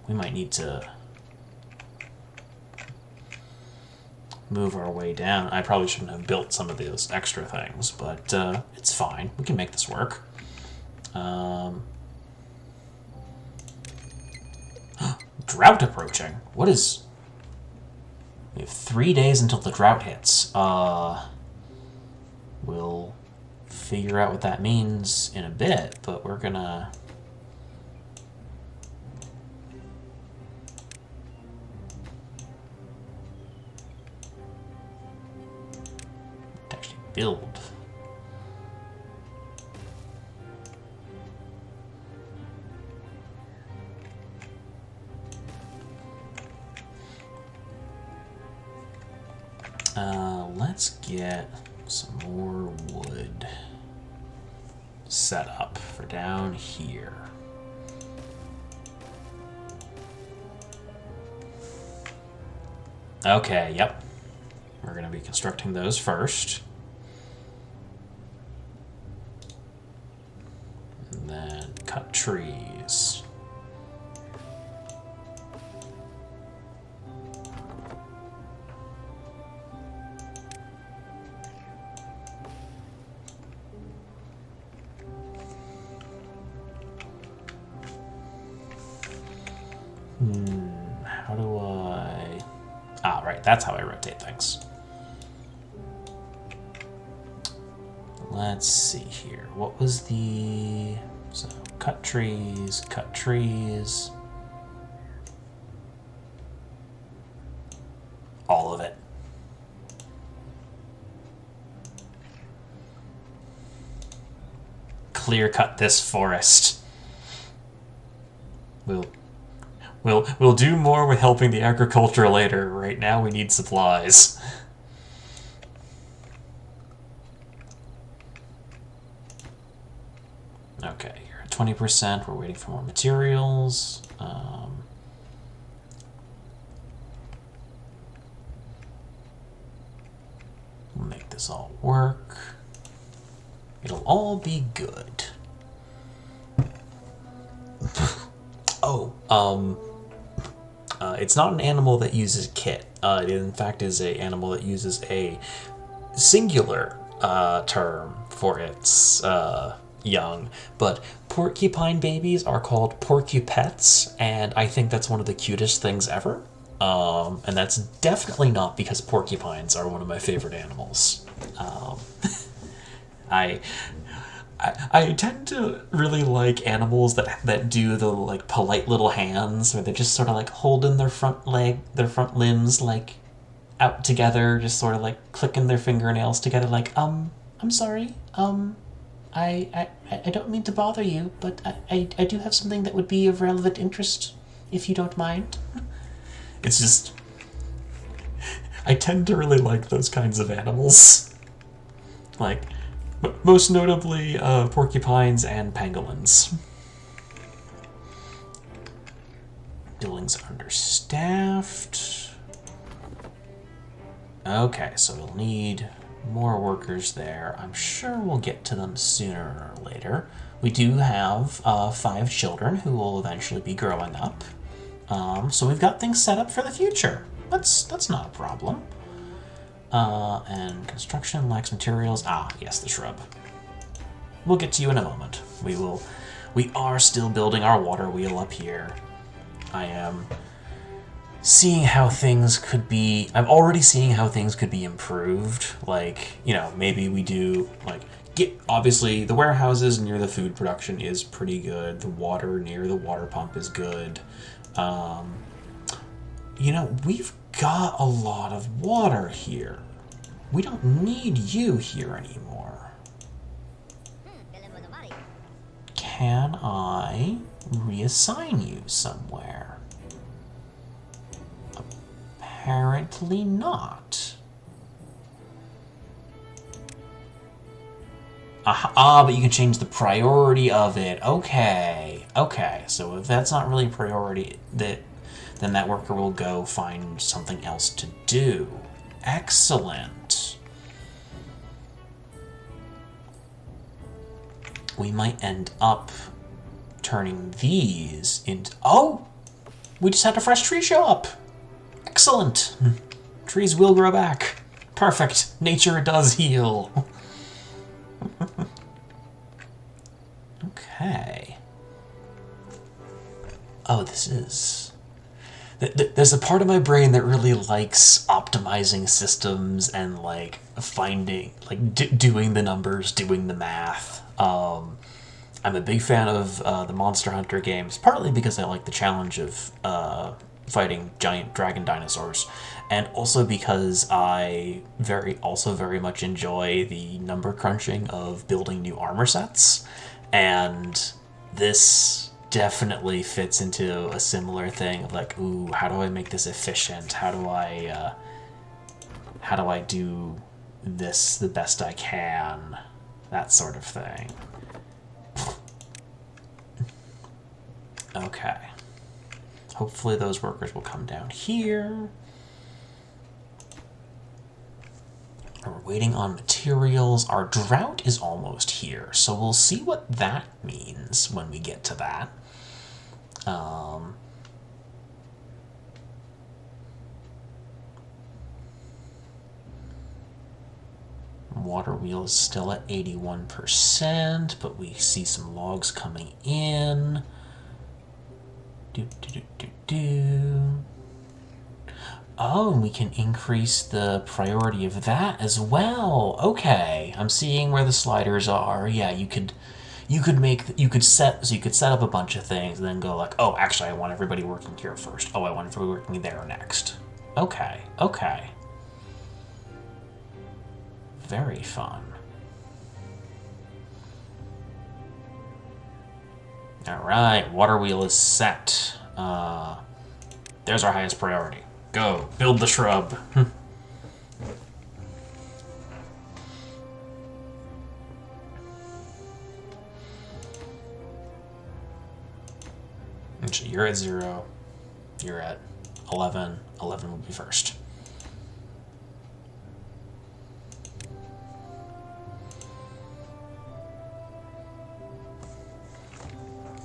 We might need to move our way down. I probably shouldn't have built some of those extra things, but it's fine. We can make this work. Drought approaching. What is... We have 3 days until the drought hits. We'll figure out what that means in a bit, but we're gonna... actually build. Let's get some more wood set up for down here. Okay, yep. We're going to be constructing those first. And then cut trees. How do I... Ah, right, that's how I rotate things. Let's see here. What was the... So, cut trees, cut trees. All of it. Clear cut this forest. We'll do more with helping the agriculture later. Right now we need supplies. Okay, you're at 20%. We're waiting for more materials. We'll make this all work. It'll all be good. It's not an animal that uses kit. It in fact is an animal that uses a singular term for its young, but porcupine babies are called porcupets, and I think that's one of the cutest things ever. And that's definitely not because porcupines are one of my favorite animals. I I tend to really like animals that do the like polite little hands where they're just sort of like holding their front limbs like out together, just sort of like clicking their fingernails together, like I'm sorry, I don't mean to bother you, but I do have something that would be of relevant interest, if you don't mind. It's just I tend to really like those kinds of animals, like most notably porcupines and pangolins. Buildings are understaffed. Okay, so we'll need more workers there. I'm sure we'll get to them sooner or later. We do have 5 children who will eventually be growing up. So we've got things set up for the future. That's not a problem. And construction lacks materials. Ah, yes, the shrub. We'll get to you in a moment. We are still building our water wheel up here. I am seeing how things could be... I'm already seeing how things could be improved. Like, you know, maybe we do, like, obviously, the warehouses near the food production is pretty good. The water near the water pump is good. You know, we've got a lot of water here. We don't need you here anymore. Can I reassign you somewhere? Apparently not. But you can change the priority of it. Okay. Okay, so if that's not really a priority, then that worker will go find something else to do. Excellent. We might end up turning these into... Oh! We just had a fresh tree show up. Excellent. Trees will grow back. Perfect. Nature does heal. Okay. Oh, this is... There's a part of my brain that really likes optimizing systems and, like, finding... like, doing the numbers, doing the math. I'm a big fan of the Monster Hunter games, partly because I like the challenge of fighting giant dragon dinosaurs, and also because I very much enjoy the number crunching of building new armor sets, and this definitely fits into a similar thing of like, ooh, how do I make this efficient? How do I do this the best I can? That sort of thing. Okay. Hopefully those workers will come down here. We're waiting on materials. Our drought is almost here, so we'll see what that means when we get to that. Water wheel is still at 81%, but we see some logs coming in. Oh, and we can increase the priority of that as well. Okay, I'm seeing where the sliders are. Yeah, you could set up a bunch of things and then go like, oh, actually, I want everybody working here first. Oh, I want everybody working there next. Okay, okay. Very fun. Alright, water wheel is set. There's our highest priority. Go, build the shrub. So you're at 0. You're at 11. 11 will be first.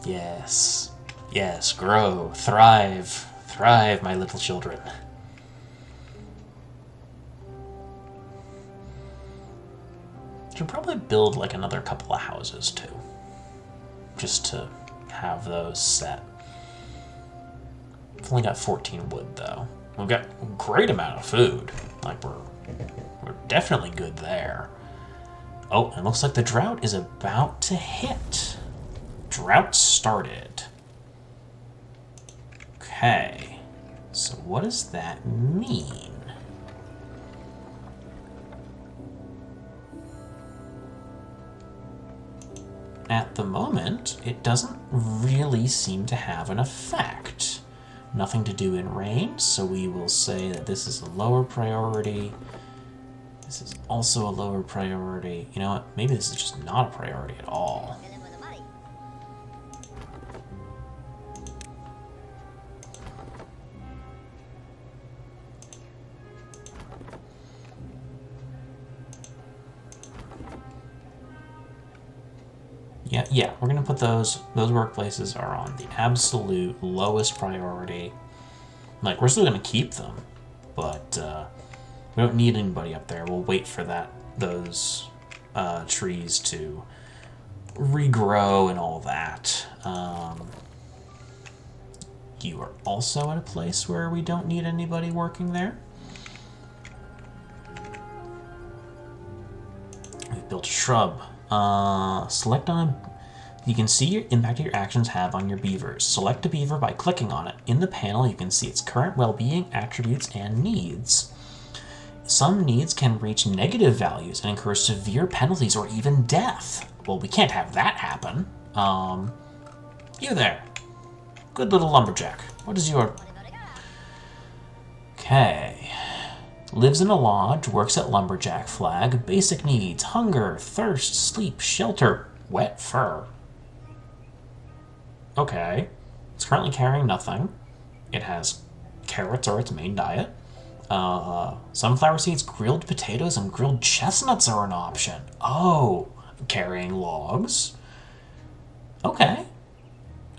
Yes. Yes, grow, thrive. Thrive, my little children. Should probably build like another couple of houses too, just to have those set. We've only got 14 wood though. We've got a great amount of food. Like we're definitely good there. Oh, it looks like the drought is about to hit. Drought started. Okay, so what does that mean? At the moment, it doesn't really seem to have an effect. Nothing to do in rain, so we will say that this is a lower priority. This is also a lower priority. You know what? Maybe this is just not a priority at all. Yeah, we're gonna put those workplaces are on the absolute lowest priority. Like, we're still gonna keep them, but we don't need anybody up there. We'll wait for those trees to regrow and all that. You are also at a place where we don't need anybody working there. We've built a shrub. Select on you can see your impact your actions have on your beavers. Select a beaver by clicking on it. In the panel, you can see its current well-being, attributes, and needs. Some needs can reach negative values and incur severe penalties or even death. Well, we can't have that happen. You there. Good little lumberjack. What is your... Okay. Lives in a lodge, works at lumberjack flag. Basic needs: hunger, thirst, sleep, shelter, wet fur. Okay. It's currently carrying nothing. It has carrots are its main diet. Sunflower seeds, grilled potatoes, and grilled chestnuts are an option. Oh, carrying logs. Okay.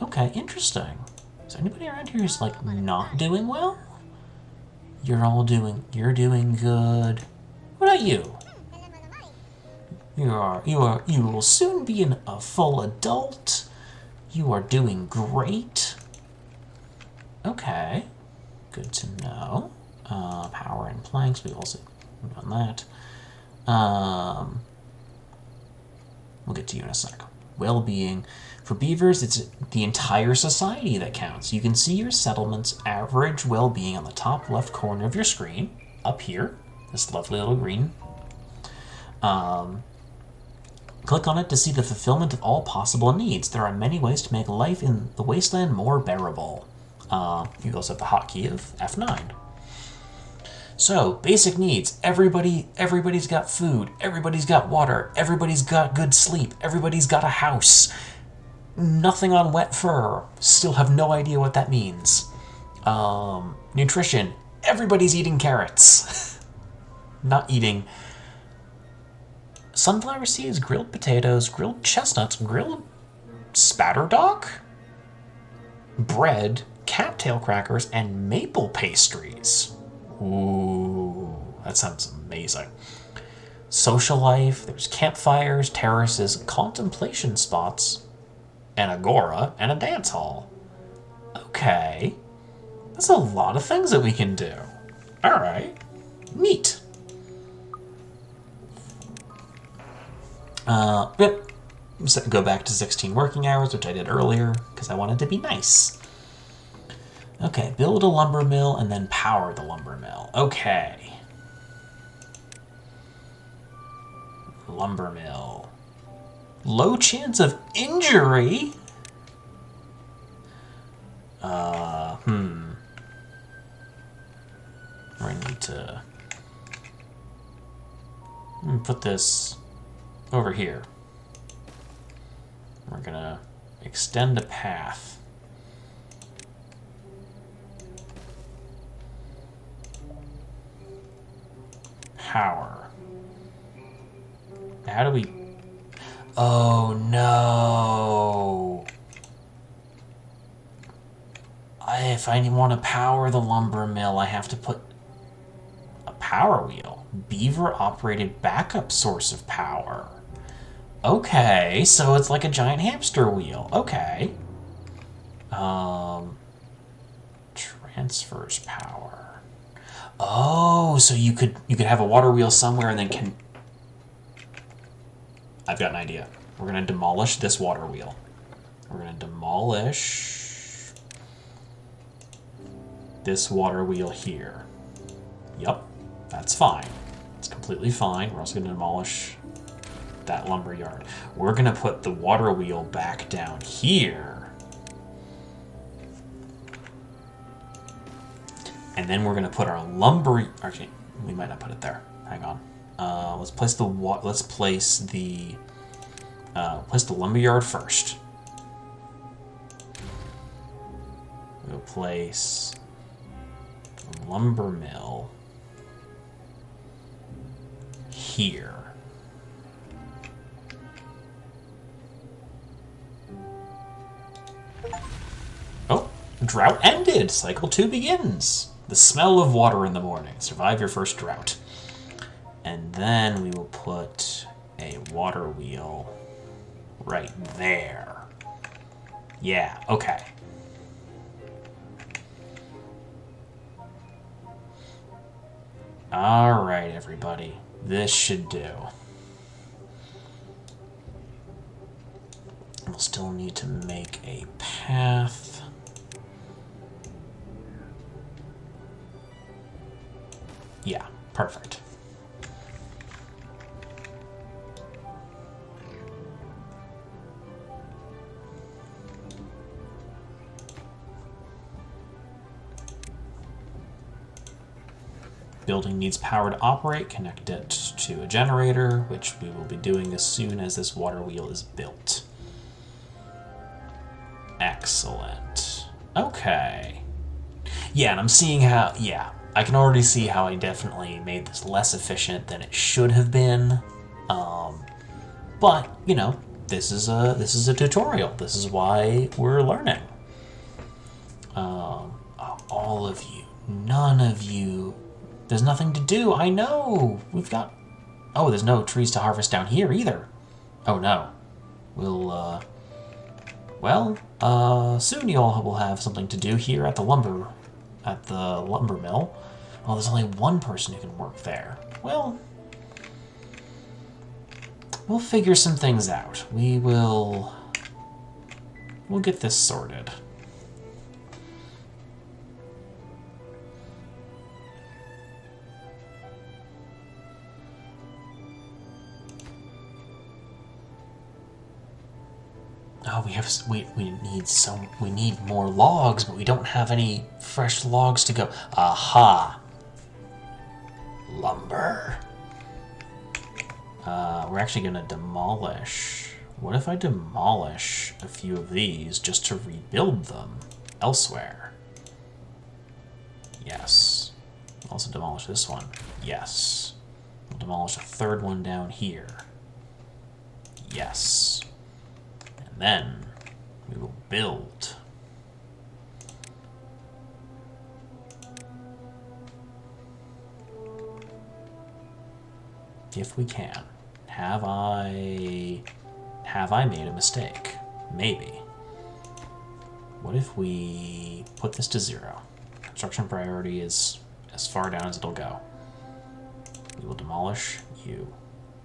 Okay, interesting. Is there anybody around here who's, like, not doing well? You're doing good. What about you? You will soon be a full adult. You are doing great. Okay. Good to know. Power and planks, we've also done that. We'll get to you in a sec. Well-being. For beavers, it's the entire society that counts. You can see your settlement's average well-being on the top left corner of your screen, up here, this lovely little green. Click on it to see the fulfillment of all possible needs. There are many ways to make life in the wasteland more bearable. You also have the hotkey of F9. So, basic needs. Everybody's got food. Everybody's got water. Everybody's got good sleep. Everybody's got a house. Nothing on wet fur. Still have no idea what that means. Nutrition. Everybody's eating carrots. Not eating sunflower seeds, grilled potatoes, grilled chestnuts, grilled spatterdock, bread, cattail crackers, and maple pastries. Ooh, that sounds amazing. Social life, there's campfires, terraces, contemplation spots, an agora, and a dance hall. Okay. That's a lot of things that we can do. Alright. Neat. Yep. Go back to 16 working hours, which I did earlier, because I wanted to be nice. Okay, build a lumber mill and then power the lumber mill. Okay. Lumber mill. Low chance of injury? We're gonna need to put this over here. We're gonna extend a path. Power. How do we... Oh no! If I want to power the lumber mill, I have to put a power wheel. Beaver-operated backup source of power. Okay, so it's like a giant hamster wheel. Okay. Transfers power. Oh, so you could have a water wheel somewhere and then can... I've got an idea. We're going to demolish this water wheel. We're going to demolish this water wheel here. Yep, that's fine. It's completely fine. We're also going to demolish that lumber yard. We're going to put the water wheel back down here. And then we're going to put our lumber... Actually, we might not put it there. Hang on. Let's place the lumber yard first. We'll place the lumber mill here. Oh, drought ended. Cycle 2 begins. The smell of water in the morning. Survive your first drought. And then we will put a water wheel right there. Yeah, okay. All right, everybody. This should do. We'll still need to make a path. Yeah, perfect. Building needs power to operate. Connect it to a generator, which we will be doing as soon as this water wheel is built. Excellent. Okay. Yeah, and I'm seeing how... Yeah, I can already see how I definitely made this less efficient than it should have been. But, you know, this is a tutorial. This is why we're learning. All of you. None of you... There's nothing to do. I know. We've got... Oh, there's no trees to harvest down here either. Oh, no. We'll, well, soon you all will have something to do here at the lumber mill. Well, there's only one person who can work there. Well, we'll figure some things out. We'll get this sorted. Oh, we need more logs, but we don't have any fresh logs to go. Aha! Lumber. We're actually gonna demolish. What if I demolish a few of these just to rebuild them elsewhere? Yes. Also demolish this one. Yes. We'll demolish a third one down here. Yes. Then we will build. If we can. Have I made a mistake? Maybe. What if we put this to 0? Construction priority is as far down as it'll go. We will demolish you.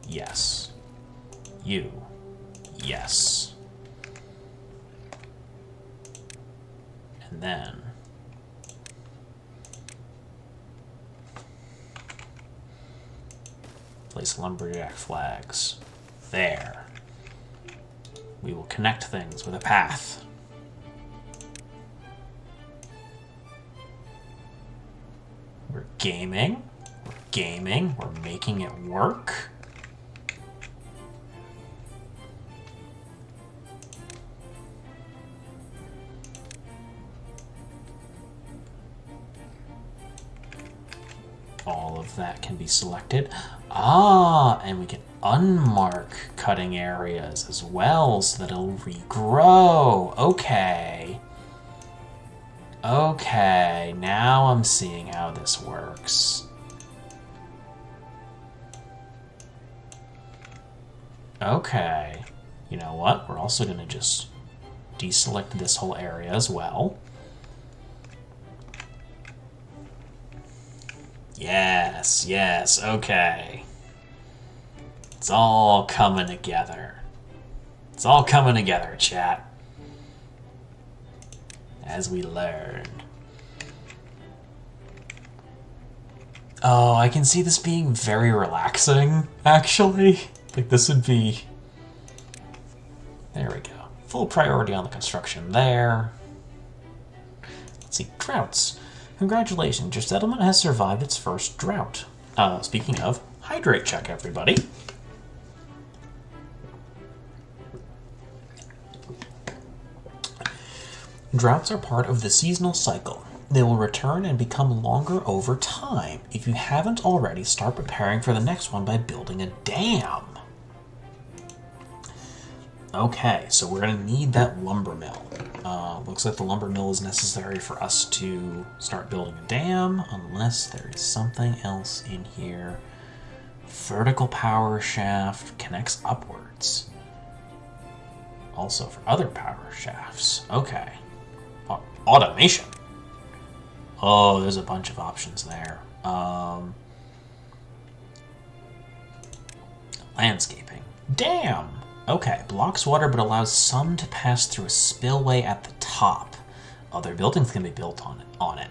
Yes. You. Yes. And then place lumberjack flags there. We will connect things with a path. We're gaming. We're making it work. All of that can be selected. Ah, and we can unmark cutting areas as well so that it'll regrow. Okay. Okay, now I'm seeing how this works. Okay. You know what? We're also going to just deselect this whole area as well. Yes, yes, okay. It's all coming together. It's all coming together, chat. As we learn. Oh, I can see this being very relaxing, actually. Like, this would be... There we go. Full priority on the construction there. Let's see, droughts. Congratulations, your settlement has survived its first drought. Speaking of, hydrate check, everybody. Droughts are part of the seasonal cycle. They will return and become longer over time. If you haven't already, start preparing for the next one by building a dam. Okay, so we're going to need that lumber mill. Looks like the lumber mill is necessary for us to start building a dam, unless there is something else in here. Vertical power shaft connects upwards. Also for other power shafts. Okay. Automation. Oh, there's a bunch of options there. Landscaping. Dam! Okay, blocks water but allows some to pass through a spillway at the top. Other buildings can be built on it.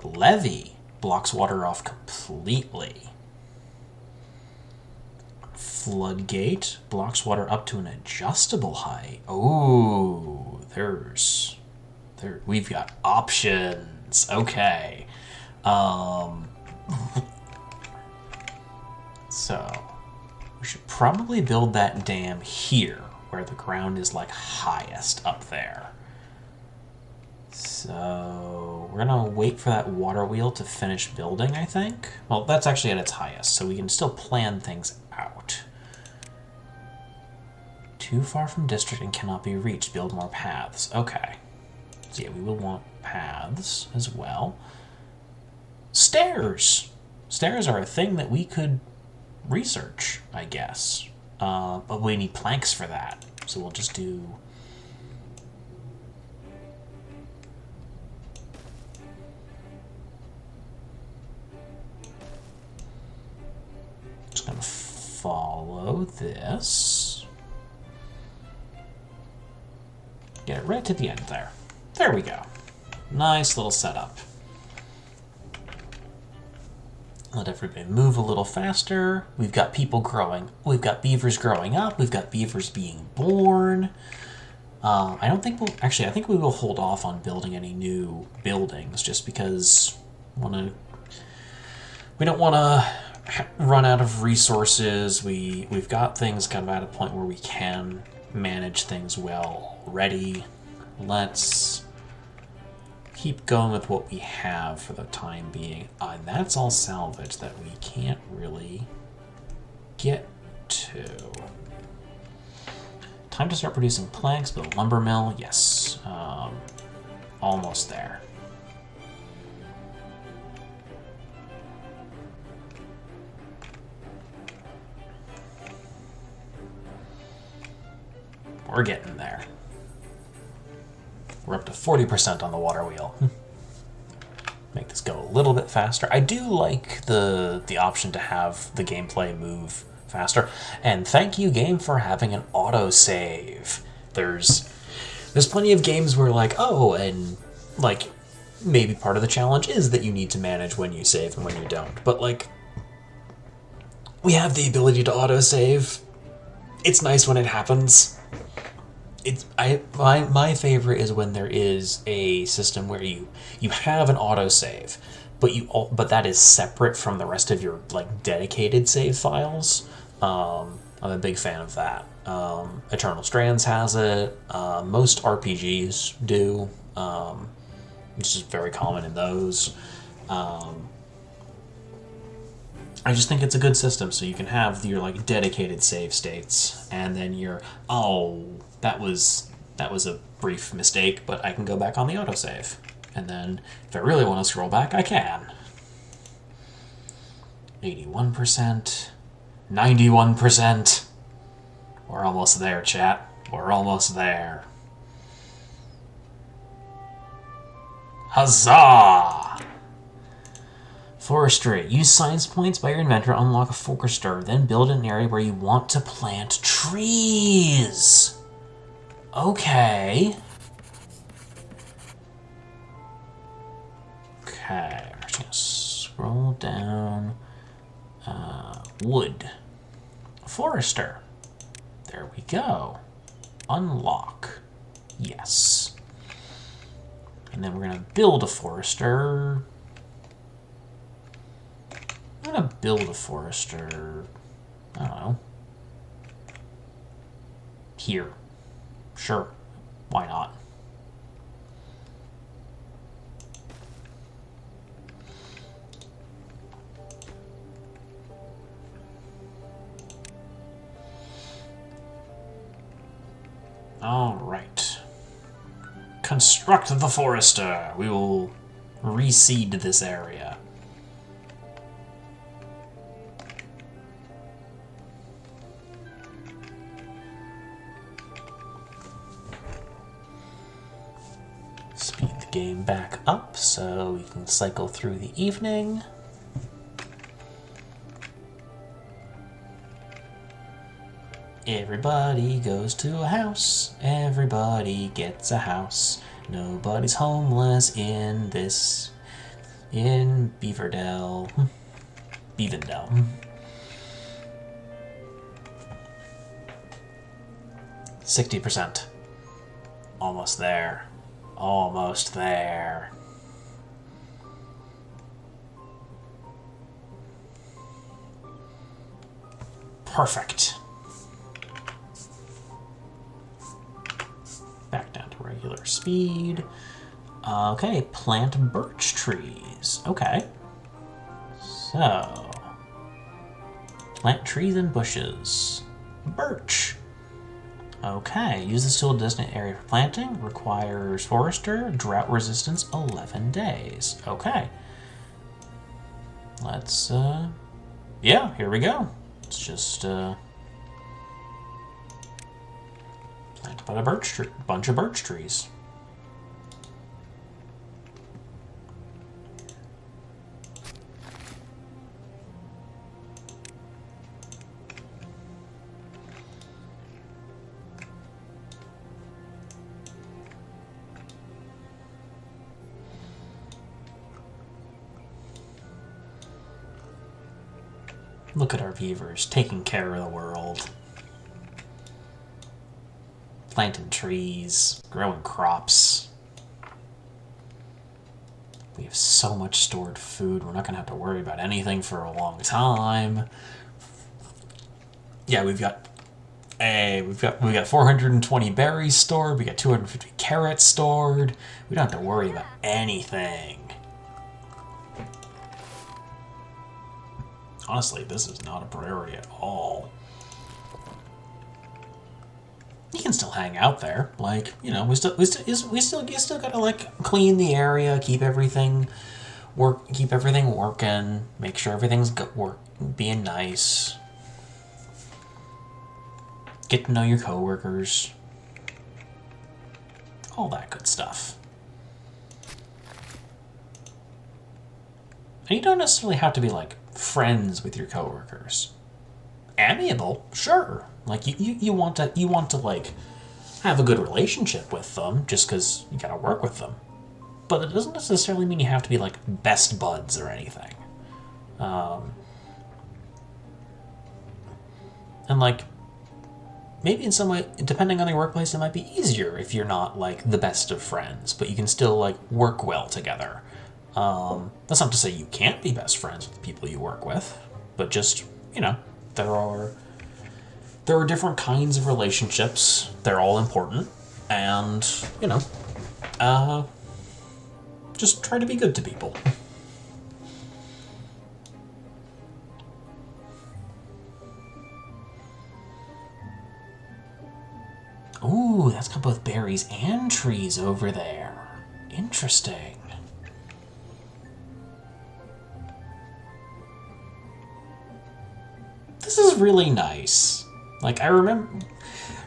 Levee blocks water off completely. Floodgate blocks water up to an adjustable height. Oh, we've got options. Okay. So we should probably build that dam here, where the ground is like highest up there. So we're gonna wait for that water wheel to finish building, I think. Well, that's actually at its highest, so we can still plan things out. Too far from district and cannot be reached. Build more paths. Okay. So yeah, we will want paths as well. Stairs! Stairs are a thing that we could research, I guess. But we need planks for that. So we'll just do... Just gonna follow this. Get it right to the end there. There we go. Nice little setup. Let everybody move a little faster. We've got people growing. We've got beavers growing up. We've got beavers being born. I don't think we'll... Actually, I think we will hold off on building any new buildings just because we don't want to run out of resources. We've got things kind of at a point where we can manage things well already. Let's keep going with what we have for the time being. And that's all salvage that we can't really get to. Time to start producing planks, build lumber mill. Yes, almost there. We're getting there. We're up to 40% on the water wheel. Make this go a little bit faster. I do like the option to have the gameplay move faster. And thank you, game, for having an autosave. There's plenty of games where like, oh, and like maybe part of the challenge is that you need to manage when you save and when you don't. But like, we have the ability to autosave. It's nice when it happens. My favorite is when there is a system where you have an autosave, but that is separate from the rest of your like dedicated save files. I'm a big fan of that. Eternal Strands has it. Most RPGs do. It's just very common in those. I just think it's a good system, so you can have your like dedicated save states, and then your that was a brief mistake, but I can go back on the autosave, and then if I really want to scroll back, I can. 81%. 91%. We're almost there, chat. We're almost there. Huzzah! Forestry. Use science points by your inventor to unlock a forester. Then build an area where you want to plant trees. Okay. Okay. We're just going to scroll down. Wood. Forester. There we go. Unlock. Yes. And then we're going to build a forester. I'm going to build a forester. I don't know. Here. Sure. Why not? All right. Construct the forester. We will reseed this area. Speed the game back up so we can cycle through the evening. Everybody goes to a house. Everybody gets a house. Nobody's homeless in Beaverdale. Beavendale. 60%. Almost there. Almost there. Perfect. Back down to regular speed. Okay, plant birch trees. Okay. So, plant trees and bushes. Birch. Okay, use this tool to designate area for planting. Requires forester, drought resistance, 11 days. Okay. Let's, yeah, here we go. Let's just, plant a bunch of birch trees. Look at our beavers taking care of the world. Planting trees, growing crops. We have so much stored food, we're not gonna have to worry about anything for a long time. Yeah, we've got 420 berries stored, we got 250 carrots stored. We don't have to worry about anything. Honestly, this is not a priority at all. You can still hang out there, like, you know, we still gotta like clean the area, keep everything working, make sure everything's being nice. Get to know your coworkers, all that good stuff. And you don't necessarily have to be like friends with your coworkers. Amiable, sure. Like you want to like have a good relationship with them just because you gotta work with them. But it doesn't necessarily mean you have to be like best buds or anything. And like maybe in some way, depending on your workplace, it might be easier if you're not like the best of friends, but you can still like work well together. That's not to say you can't be best friends with the people you work with, but just, you know, there are different kinds of relationships. They're all important, and, you know, just try to be good to people. Ooh, that's got both berries and trees over there. Interesting. This is is really nice. Like, I remember...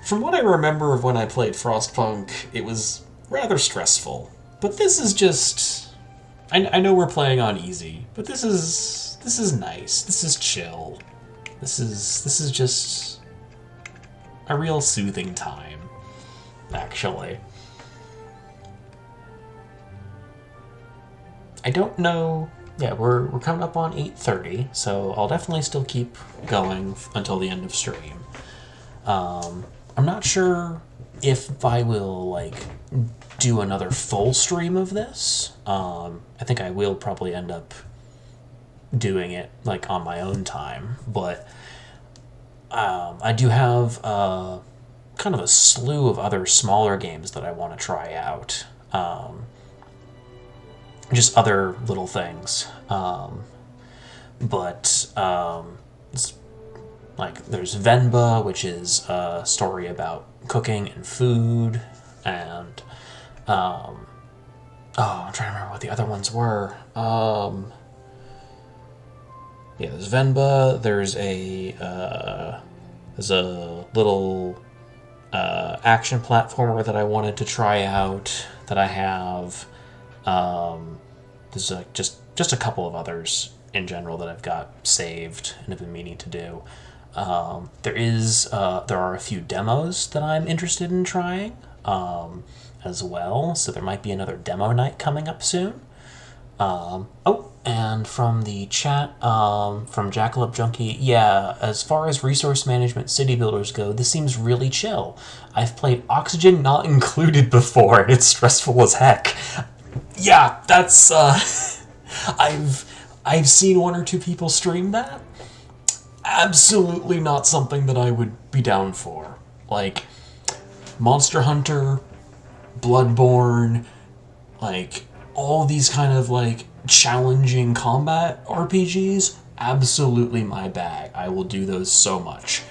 From what I remember of when I played Frostpunk, it was rather stressful. But this is just... I know we're playing on easy, but this is nice. This is chill. This is just a real soothing time, actually. I don't know... Yeah, we're coming up on 8:30, so I'll definitely still keep going until the end of stream. I'm not sure if I will, like, do another full stream of this. I think I will probably end up doing it, like, on my own time, but I do have kind of a slew of other smaller games that I want to try out. Just other little things. It's like, there's Venba, which is a story about cooking and food, and I'm trying to remember what the other ones were. Yeah, there's Venba. There's a little action platformer that I wanted to try out that I have. There's just a couple of others in general that I've got saved and have been meaning to do. There are a few demos that I'm interested in trying as well, so there might be another demo night coming up soon. And from the chat, from Jackalope Junkie, yeah, as far as resource management city builders go, this seems really chill. I've played Oxygen Not Included before, and it's stressful as heck. Yeah, that's, I've seen one or two people stream that. Absolutely not something that I would be down for. Like, Monster Hunter, Bloodborne, like, all these kind of, like, challenging combat RPGs, absolutely my bag. I will do those so much.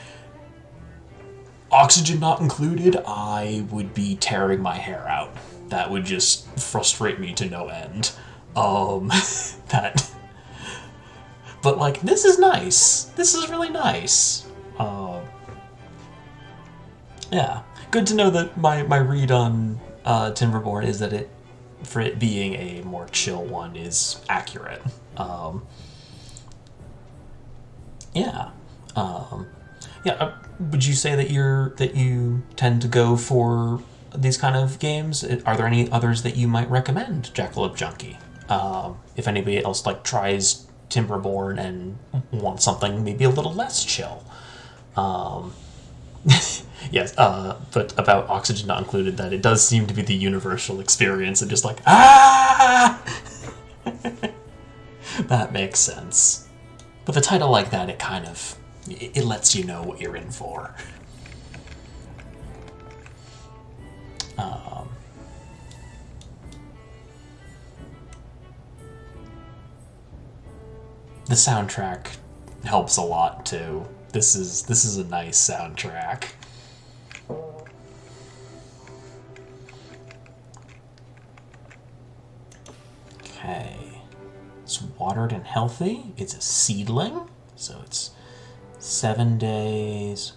Oxygen Not Included, I would be tearing my hair out. That would just frustrate me to no end. But, like, this is nice. This is really nice. Yeah. Good to know that my read on Timberborn is that for it being a more chill one, is accurate. Yeah. Would you say that you tend to go for these kind of games? Are there any others that you might recommend, Jackalope Junkie? If anybody else tries Timberborn and wants something maybe a little less chill. Yes, but about Oxygen Not Included, that it does seem to be the universal experience of just like, ah! That makes sense. With a title like that, it lets you know what you're in for. The soundtrack helps a lot too. This is a nice soundtrack. Okay. It's watered and healthy. It's a seedling, so it's 7 days.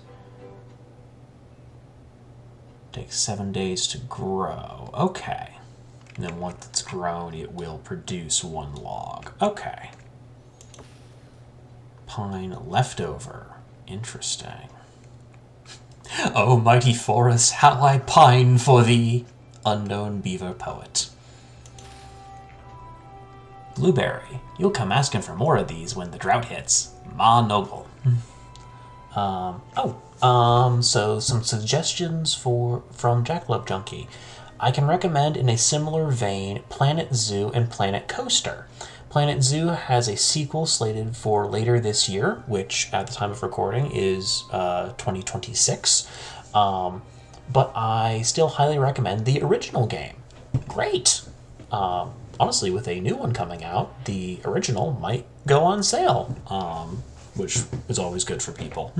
Takes 7 days to grow. Okay. And then once it's grown, it will produce 1 log. Okay. Pine leftover. Interesting. Oh, mighty forest, how I pine for thee, unknown beaver poet. Blueberry, you'll come asking for more of these when the drought hits. Ma noble. So some suggestions from Jackalope Junkie. I can recommend in a similar vein Planet Zoo and Planet Coaster. Planet Zoo has a sequel slated for later this year, which at the time of recording is 2026. But I still highly recommend the original game. Great! Honestly, with a new one coming out, the original might go on sale, which is always good for people.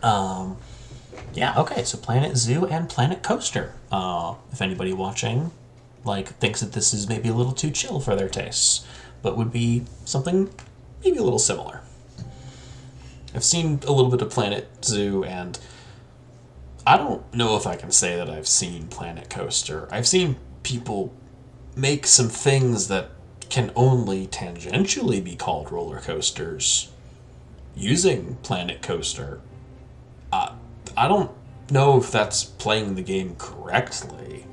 Yeah, okay, so Planet Zoo and Planet Coaster. If anybody watching thinks that this is maybe a little too chill for their tastes, but would be something maybe a little similar. I've seen a little bit of Planet Zoo, and I don't know if I can say that I've seen Planet Coaster. I've seen people make some things that can only tangentially be called roller coasters using Planet Coaster. I don't know if that's playing the game correctly,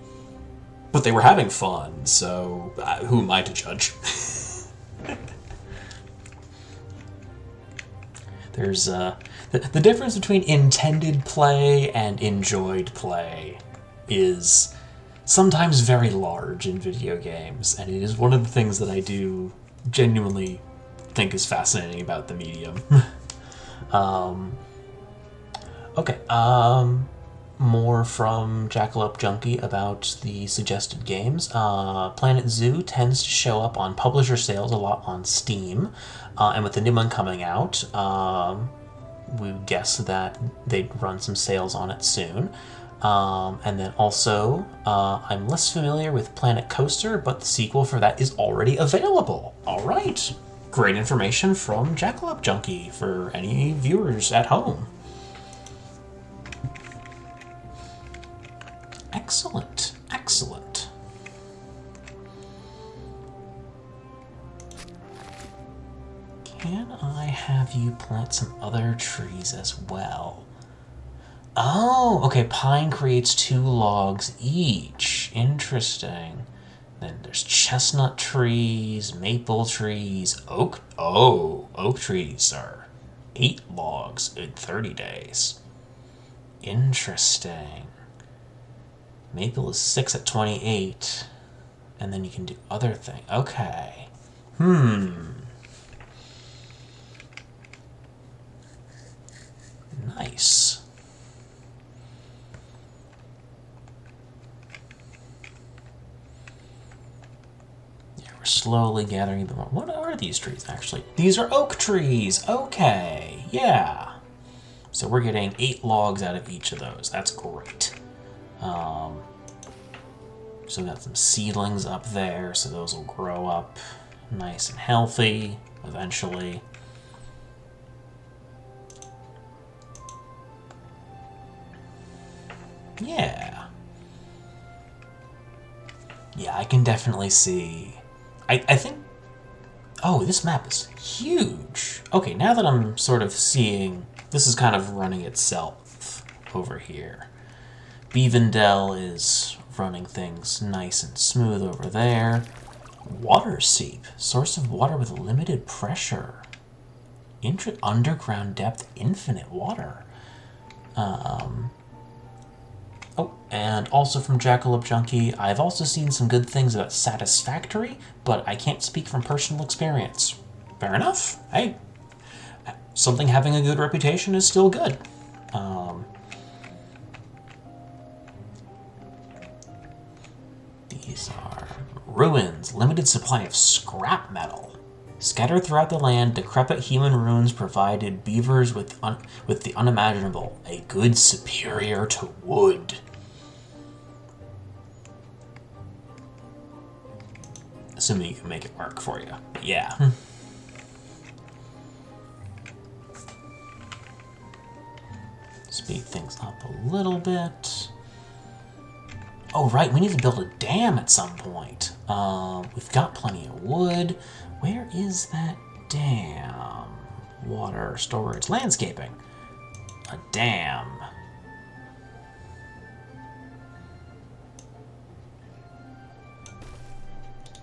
but they were having fun, so who am I to judge? There's the difference between intended play and enjoyed play is sometimes very large in video games, and it is one of the things that I do genuinely think is fascinating about the medium. Okay, more from Jackalope Junkie about the suggested games. Planet Zoo tends to show up on publisher sales a lot on Steam, and with the new one coming out, we guess that they'd run some sales on it soon. And then also, I'm less familiar with Planet Coaster, but the sequel for that is already available. All right, great information from Jackalope Junkie for any viewers at home. Excellent, excellent. Can I have you plant some other trees as well? Oh, okay, pine creates 2 logs each. Interesting. Then there's chestnut trees, maple trees, oak. Oh, oak trees are 8 logs in 30 days. Interesting. Maple is 6 at 28, and then you can do other things. Okay. Nice. Yeah, we're slowly gathering a bit more. What are these trees, actually? These are oak trees. Okay, yeah. So we're getting 8 logs out of each of those. That's great. So we got some seedlings up there, so those will grow up nice and healthy eventually. Yeah. Yeah, I can definitely see. I think... Oh, this map is huge. Okay, now that I'm sort of seeing... This is kind of running itself over here. Beavendell is running things nice and smooth over there. Water seep. Source of water with limited pressure. Underground depth, infinite water. Oh, and also from Jackalope Junkie, I've also seen some good things about Satisfactory, but I can't speak from personal experience. Fair enough. Hey, something having a good reputation is still good. These are ruins, limited supply of scrap metal. Scattered throughout the land, decrepit human ruins provided beavers with the unimaginable, a good superior to wood. Assuming you can make it work for you. Yeah. Speed things up a little bit. Oh, right, we need to build a dam at some point. We've got plenty of wood. Where is that dam? Water, storage, landscaping. A dam.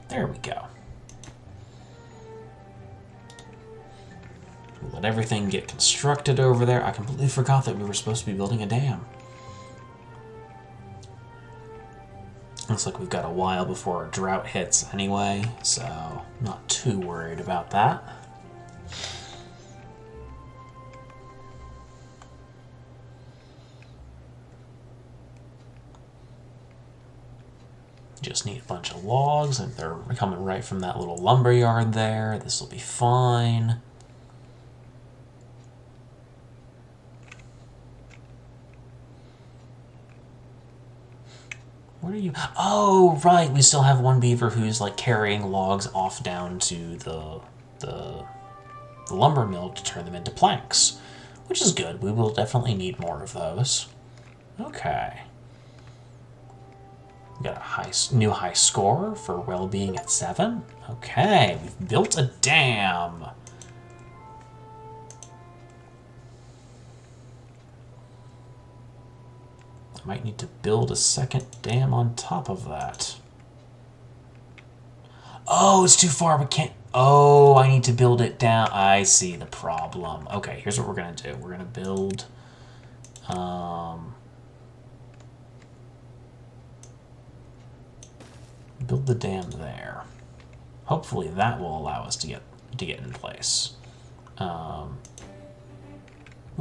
There we go. Let everything get constructed over there. I completely forgot that we were supposed to be building a dam. Looks like we've got a while before a drought hits anyway, so not too worried about that. Just need a bunch of logs, and they're coming right from that little lumber yard there. This will be fine. What are you? Oh, right. We still have one beaver who's like carrying logs off down to the lumber mill to turn them into planks. which is good. We will definitely need more of those. Okay. We got a new high score for well-being at 7. Okay, we've built a dam. I might need to build a second dam on top of that. Oh, it's too far. We can't... Oh, I need to build it down. I see the problem. Okay, here's what we're going to do. We're going to build... build the dam there. Hopefully that will allow us to get in place. We'll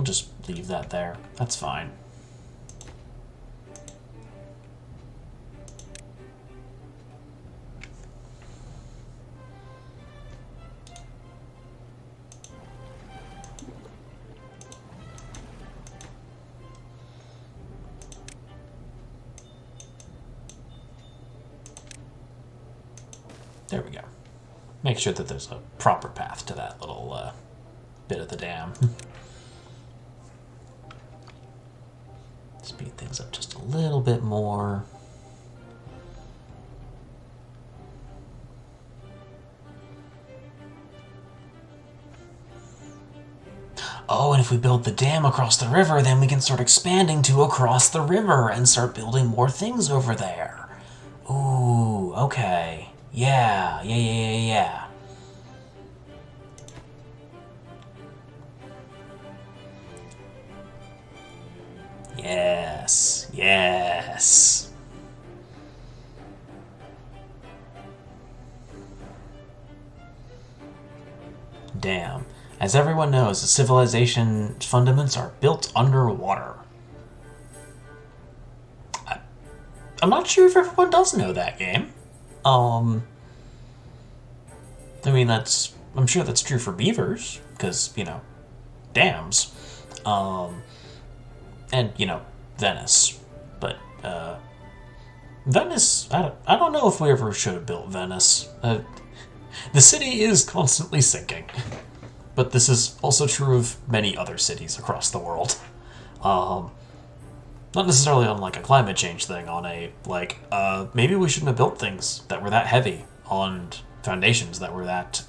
just leave that there. That's fine. There we go. Make sure that there's a proper path to that little bit of the dam. Speed things up just a little bit more. Oh, and if we build the dam across the river, then we can start expanding to across the river and start building more things over there. Ooh, okay. Yeah. Yes. Damn. As everyone knows, the civilization fundaments are built underwater. I'm not sure if everyone does know that game. I mean, I'm sure that's true for beavers, because, dams. And, Venice. But, Venice, I don't know if we ever should have built Venice. The city is constantly sinking. But this is also true of many other cities across the world. Not necessarily on, like, a climate change thing, on a, like, maybe we shouldn't have built things that were that heavy on foundations that were that,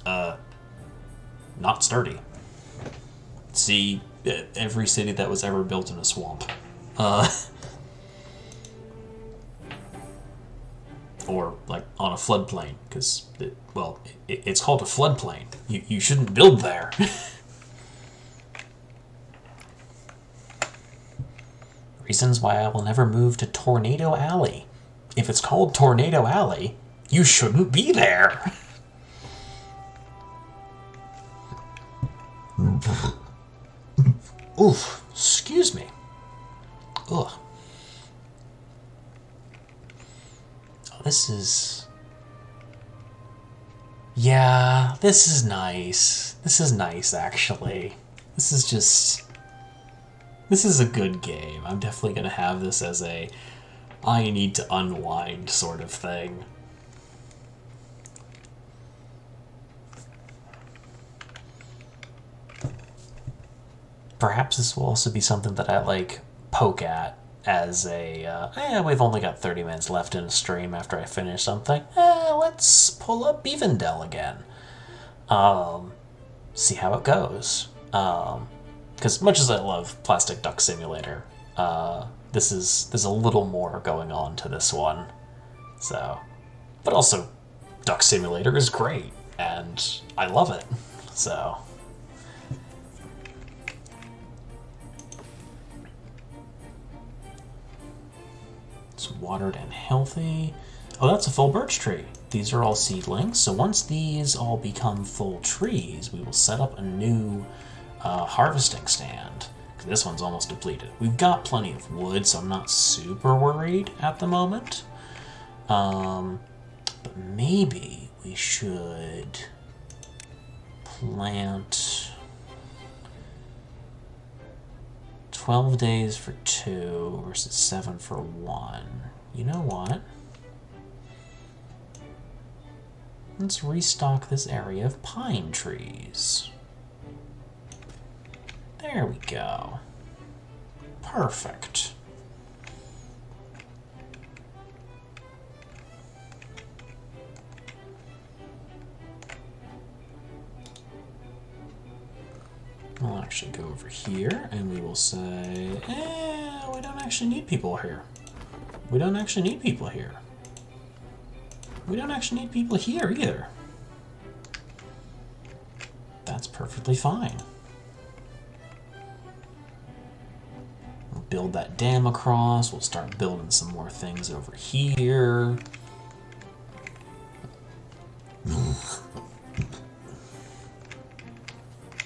not sturdy. See every city that was ever built in a swamp. Or, like, on a floodplain, because, it's called a floodplain. You shouldn't build there. Reasons why I will never move to Tornado Alley. If it's called Tornado Alley, you shouldn't be there. Oof, excuse me. Ugh. Oh, this is... Yeah, this is nice. This is nice, actually. This is a good game. I'm definitely going to have this as a I need to unwind sort of thing. Perhaps this will also be something that I, like, poke at as a, we've only got 30 minutes left in a stream after I finish something. Let's pull up Beavendell again. See how it goes. Because much as I love Plastic Duck Simulator, there's a little more going on to this one. So, but also, Duck Simulator is great, and I love it. So, it's watered and healthy. Oh, that's a full birch tree. These are all seedlings. So once these all become full trees, we will set up a new harvesting stand. This one's almost depleted. We've got plenty of wood, so I'm not super worried at the moment. But maybe we should plant 12 days for 2 versus 7 for 1. You know what? Let's restock this area of pine trees. There we go. Perfect. We'll actually go over here and we will say, we don't actually need people here. We don't actually need people here. We don't actually need people here either. That's perfectly fine. We'll build that dam across. We'll start building some more things over here.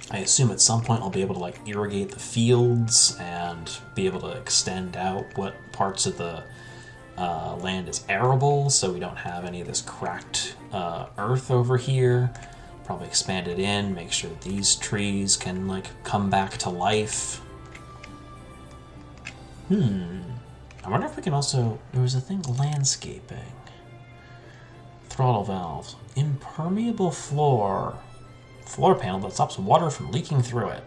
I assume at some point I'll be able to like irrigate the fields and be able to extend out what parts of the land is arable, so we don't have any of this cracked earth over here. Probably expand it in, make sure that these trees can like come back to life. I wonder if we can also, there was a thing, landscaping. Throttle valves. Impermeable floor. Floor panel that stops water from leaking through it.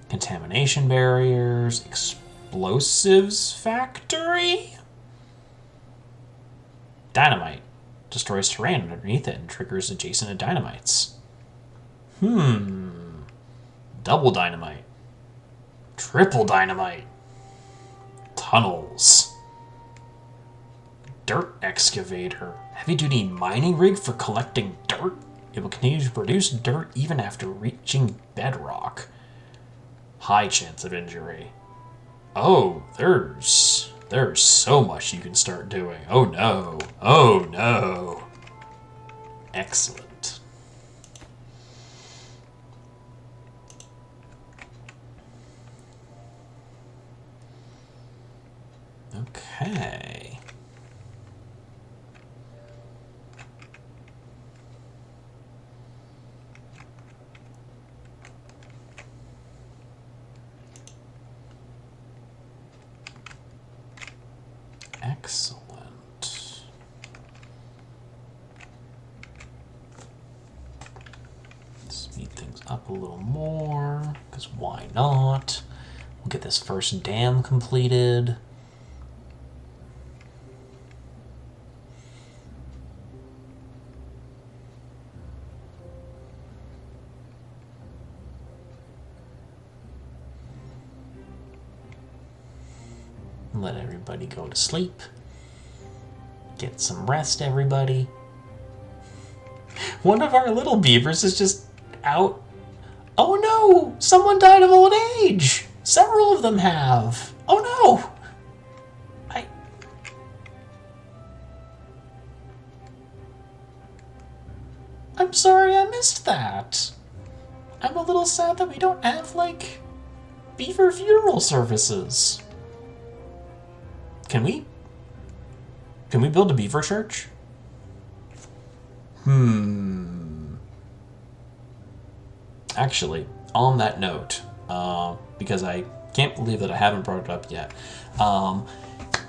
Contamination barriers. Explosives factory? Dynamite. Destroys terrain underneath it and triggers adjacent to dynamites. Double dynamite. Triple dynamite. Tunnels. Dirt excavator. Heavy-duty mining rig for collecting dirt. It will continue to produce dirt even after reaching bedrock. High chance of injury. Oh, there's so much you can start doing. Oh no. Oh no. Excellent. Okay. Excellent. Speed things up a little more, because why not? We'll get this first dam completed. Let everybody go to sleep. Get some rest, everybody. One of our little beavers is just out. Oh no! Someone died of old age! Several of them have. Oh no! I'm sorry I missed that. I'm a little sad that we don't have, like, beaver funeral services. Can we build a beaver church? Actually, on that note, because I can't believe that I haven't brought it up yet,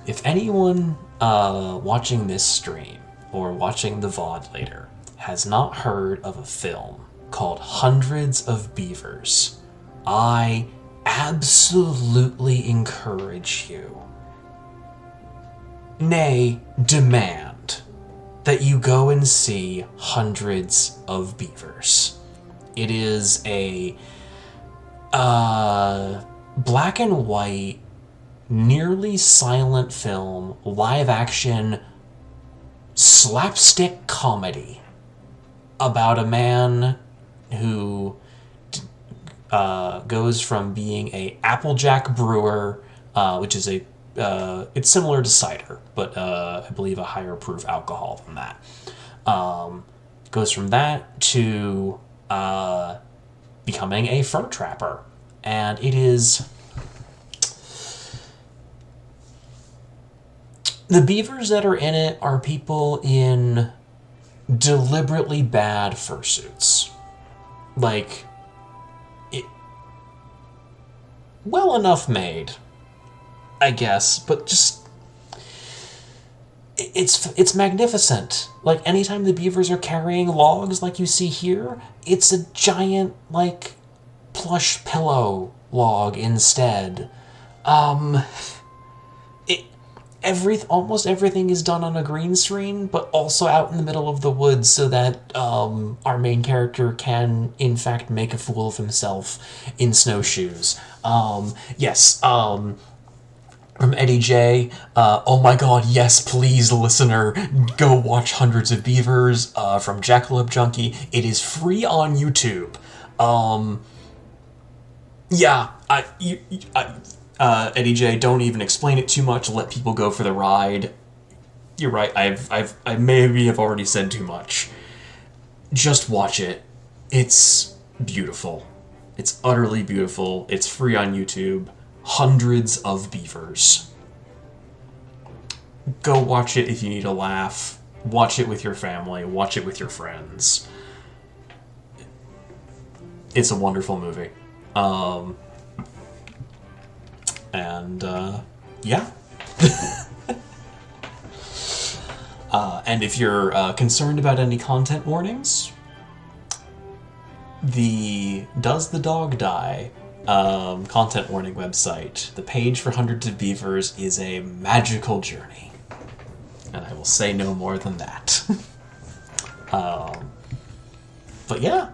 if anyone watching this stream or watching the VOD later has not heard of a film called Hundreds of Beavers, I absolutely encourage you, nay, demand, that you go and see Hundreds of Beavers. It is a black and white, nearly silent film, live action, slapstick comedy about a man who goes from being a Applejack brewer, which is it's similar to cider, but I believe a higher proof alcohol than that. Goes from that to becoming a fur trapper. And it is... The beavers that are in it are people in deliberately bad fursuits. Like, well enough made, I guess, but just it's magnificent. Like, anytime the beavers are carrying logs like you see here, it's a giant, like, plush pillow log instead. Almost everything is done on a green screen, but also out in the middle of the woods so that our main character can, in fact, make a fool of himself in snowshoes. Yes, from Eddie J. Oh my god, yes, please, listener, go watch Hundreds of Beavers from Jackalope Junkie. It is free on YouTube. Yeah, Eddie J, don't even explain it too much. Let people go for the ride. You're right. I maybe have already said too much. Just watch it. It's beautiful. It's utterly beautiful. It's free on YouTube. Hundreds of Beavers. Go watch it if you need a laugh. Watch it with your family. Watch it with your friends. It's a wonderful movie. Yeah. And if you're concerned about any content warnings, the Does the Dog Die content warning website, the page for Hundreds of Beavers, is a magical journey. And I will say no more than that. But yeah,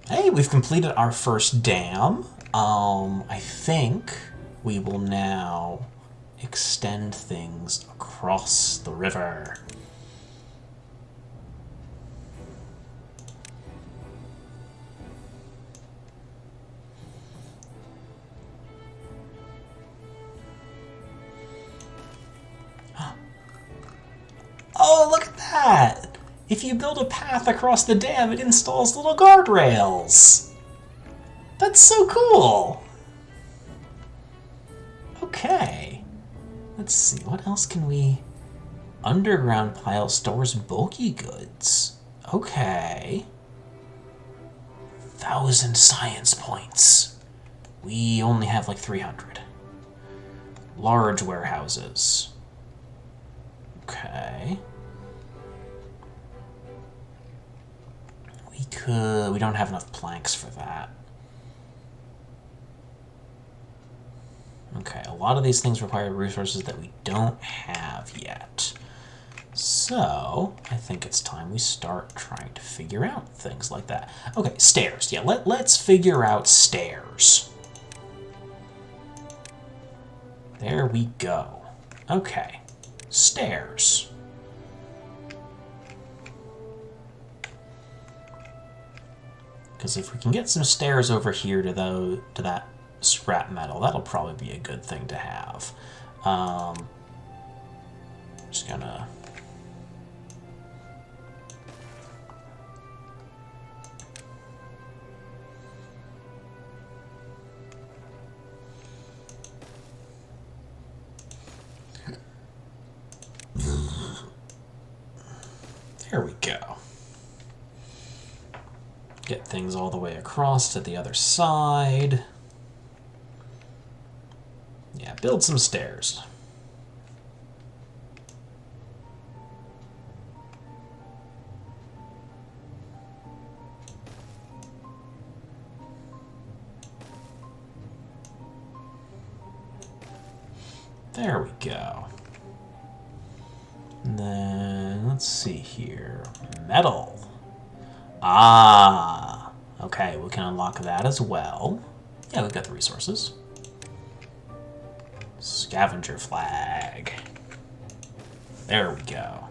hey, we've completed our first dam. I think we will now extend things across the river. Oh, look at that! If you build a path across the dam, it installs little guardrails! That's so cool! Okay. Let's see, what else can we... Underground pile stores bulky goods. Okay. 1,000 science points. We only have like 300. Large warehouses. Okay. We don't have enough planks for that. Okay, a lot of these things require resources that we don't have yet. So, I think it's time we start trying to figure out things like that. Okay, stairs. Yeah, let's figure out stairs. There we go. Okay, stairs. Because if we can get some stairs over here to that scrap metal, that'll probably be a good thing to have. Just gonna... There we go. Get things all the way across to the other side. Yeah, build some stairs. There we go. And then, let's see here. Metal. Ah, okay, we can unlock that as well. Yeah, we've got the resources. Scavenger flag. There we go.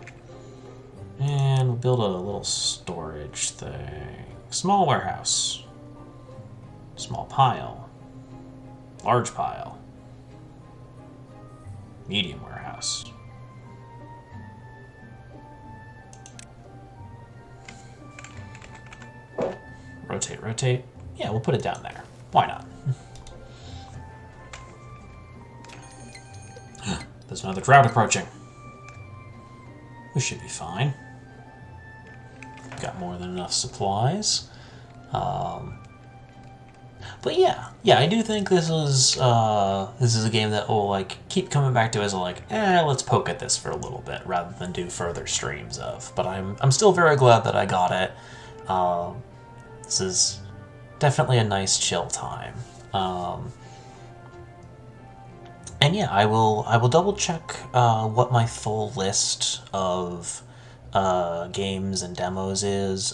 And we'll build a little storage thing. Small warehouse. Small pile. Large pile. Medium warehouse. Rotate, rotate. Yeah, we'll put it down there. Why not? There's another drought approaching. We should be fine. Got more than enough supplies. But yeah, I do think this is a game that will like keep coming back to as a like, let's poke at this for a little bit rather than do further streams of. But I'm still very glad that I got it. This is definitely a nice chill time. And yeah, I will double check what my full list of games and demos is.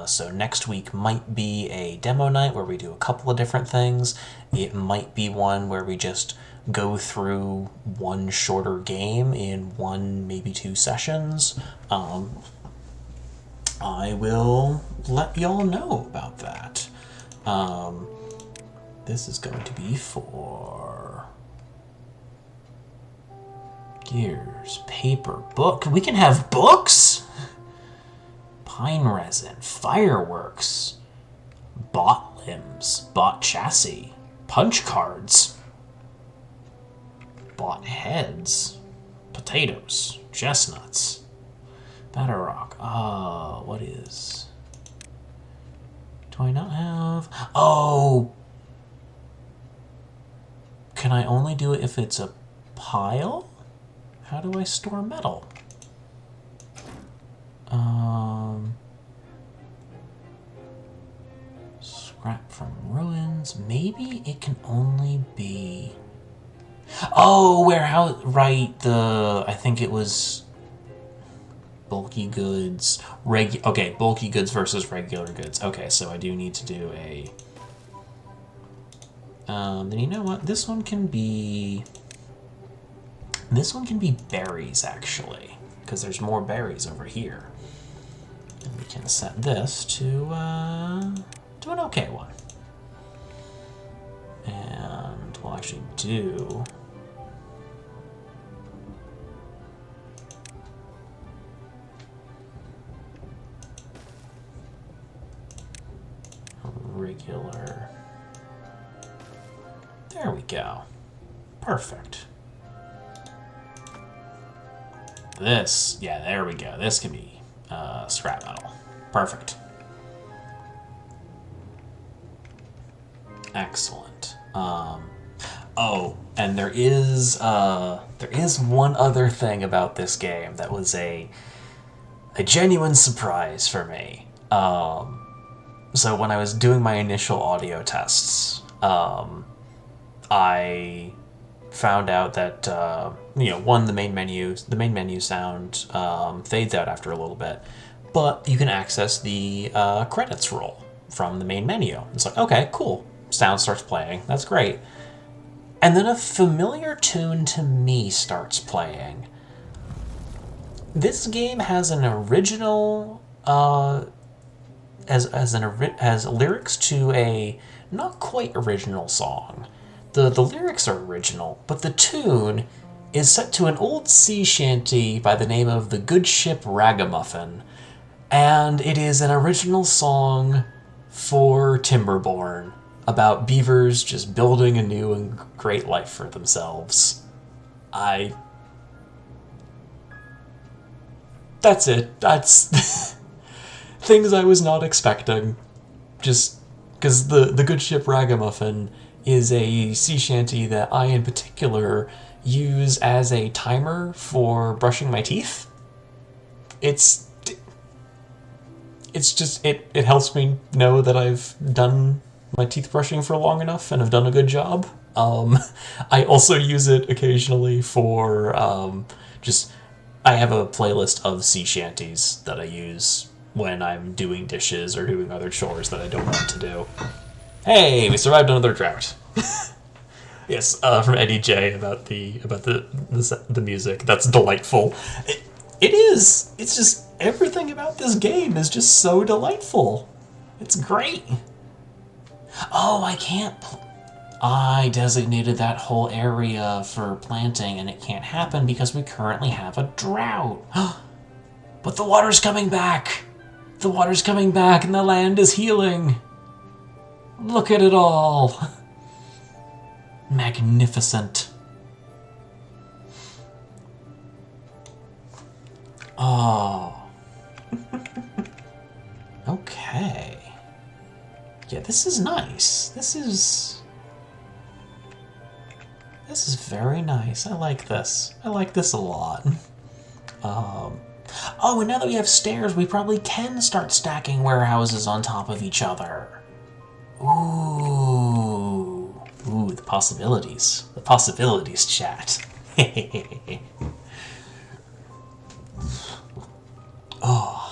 So next week might be a demo night where we do a couple of different things. It might be one where we just go through one shorter game in one, maybe 2 sessions. I will let y'all know about that. This is going to be for Gears, paper, book. We can have books? Pine resin, fireworks, bot limbs, bot chassis, punch cards, bot heads, potatoes, chestnuts, batter rock. What is... Do I not have... Oh! Can I only do it if it's a pile? How do I store metal? Scrap from ruins. Maybe it can only be... Oh, warehouse... Right, I think it was... Bulky goods... Okay, bulky goods versus regular goods. Okay, so I do need to do a... then you know what? This one can be berries, actually, because there's more berries over here. And we can set this to an okay one. And we'll actually do... regular... There we go. Perfect. This, yeah, there we go. This can be scrap metal. Perfect. Excellent. Oh, and there is one other thing about this game that was a genuine surprise for me. So when I was doing my initial audio tests, I found out that one, the main menu sound fades out after a little bit, but you can access the credits roll from the main menu. It's like, okay, cool. Sound starts playing. That's great. And then a familiar tune to me starts playing. This game has an original has lyrics to a not quite original song. The lyrics are original, but the tune is set to an old sea shanty by the name of The Good Ship Ragamuffin, and it is an original song for Timberborn about beavers just building a new and great life for themselves. That's it. That's things I was not expecting. Just because the Good Ship Ragamuffin is a sea shanty that I, in particular, use as a timer for brushing my teeth. It helps me know that I've done my teeth brushing for long enough and have done a good job. I also use it occasionally for I have a playlist of sea shanties that I use when I'm doing dishes or doing other chores that I don't want to do. Hey, we survived another drought. Yes, from Eddie J about the music. That's delightful. It is. It's just everything about this game is just so delightful. It's great. Oh, I designated that whole area for planting, and it can't happen because we currently have a drought. But the water's coming back. The water's coming back, and the land is healing. Look at it all. Magnificent. Oh. Okay. Yeah, this is nice. This is very nice. I like this. I like this a lot. Oh, and now that we have stairs, we probably can start stacking warehouses on top of each other. Ooh. Ooh, the possibilities. The possibilities, chat. Oh.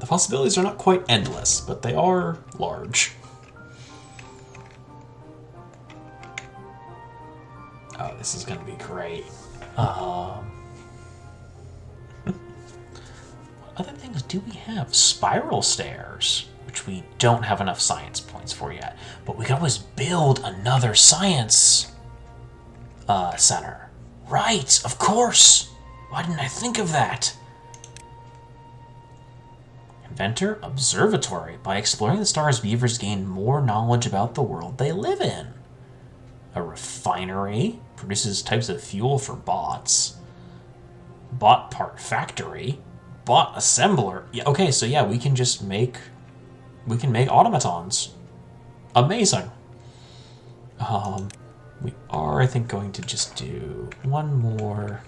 The possibilities are not quite endless, but they are large. Oh, this is gonna be great. What other things do we have? Spiral stairs, which we don't have enough science points for yet. But we can always build another science center. Right, of course! Why didn't I think of that? Inventor Observatory. By exploring the stars, beavers gain more knowledge about the world they live in. A refinery. Produces types of fuel for bots. Bot part factory. Bot assembler. Yeah, okay, so yeah, we can just make... We can make automatons. Amazing. We are, I think, going to just do one more...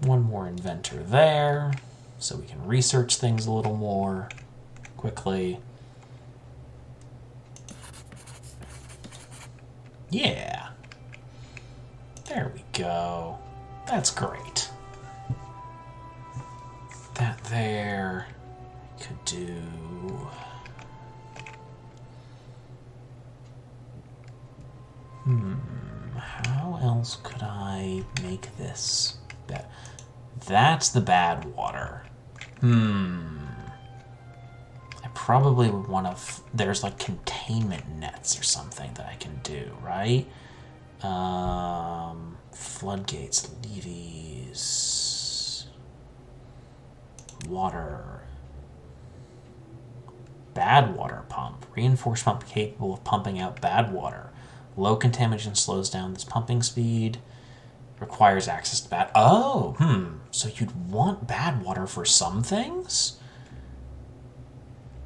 One more inventor there, so we can research things a little more quickly. Yeah. There we go. That's great. That there. Could do... How else could I make this better? That's the bad water. I probably would want to... There's like containment nets or something that I can do, right? Floodgates, levees... Water... Bad water pump. Reinforced pump capable of pumping out bad water. Low contamination slows down this pumping speed. Requires access to bad... Oh, So you'd want bad water for some things?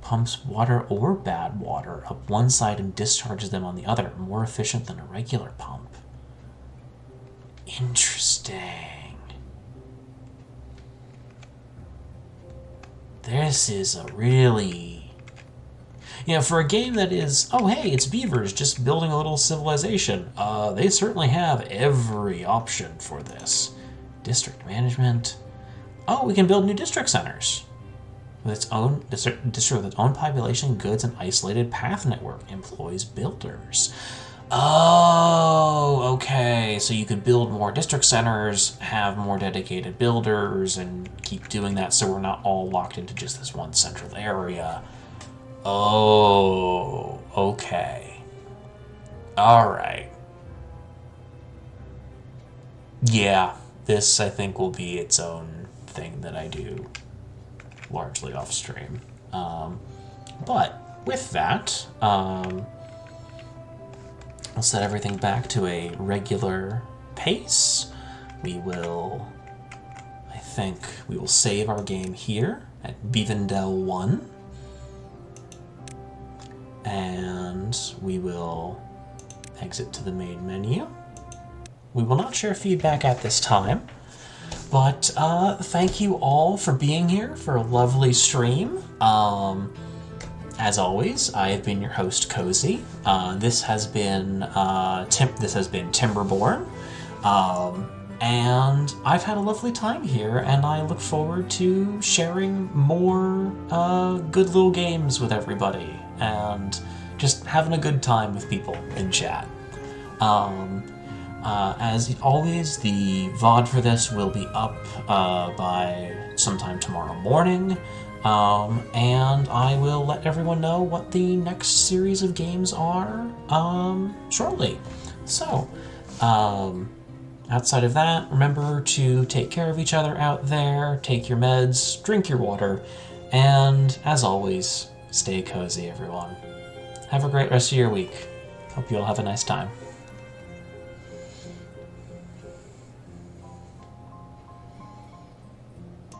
Pumps water or bad water up one side and discharges them on the other. More efficient than a regular pump. Interesting. This is a really... You know, for a game that is, oh hey, it's beavers just building a little civilization, they certainly have every option for this. District management. Oh, we can build new district centers. With its own district with its own population, goods, and isolated path network. Employs builders. Oh, okay. So you could build more district centers, have more dedicated builders, and keep doing that so we're not all locked into just this one central area. Oh, okay. Alright. Yeah, this I think will be its own thing that I do largely off stream. But with that, I'll set everything back to a regular pace. We will, I think, we will save our game here at Beavendell 1. And we will exit to the main menu. We will not share feedback at this time, but thank you all for being here for a lovely stream. As always, I have been your host, Cozy. This has been Timberborn, and I've had a lovely time here, and I look forward to sharing more good little games with everybody. And just having a good time with people in chat. As always, the VOD for this will be up by sometime tomorrow morning, and I will let everyone know what the next series of games are shortly. So, outside of that, remember to take care of each other out there, take your meds, drink your water, and as always, stay cozy, everyone. Have a great rest of your week. Hope you all have a nice time.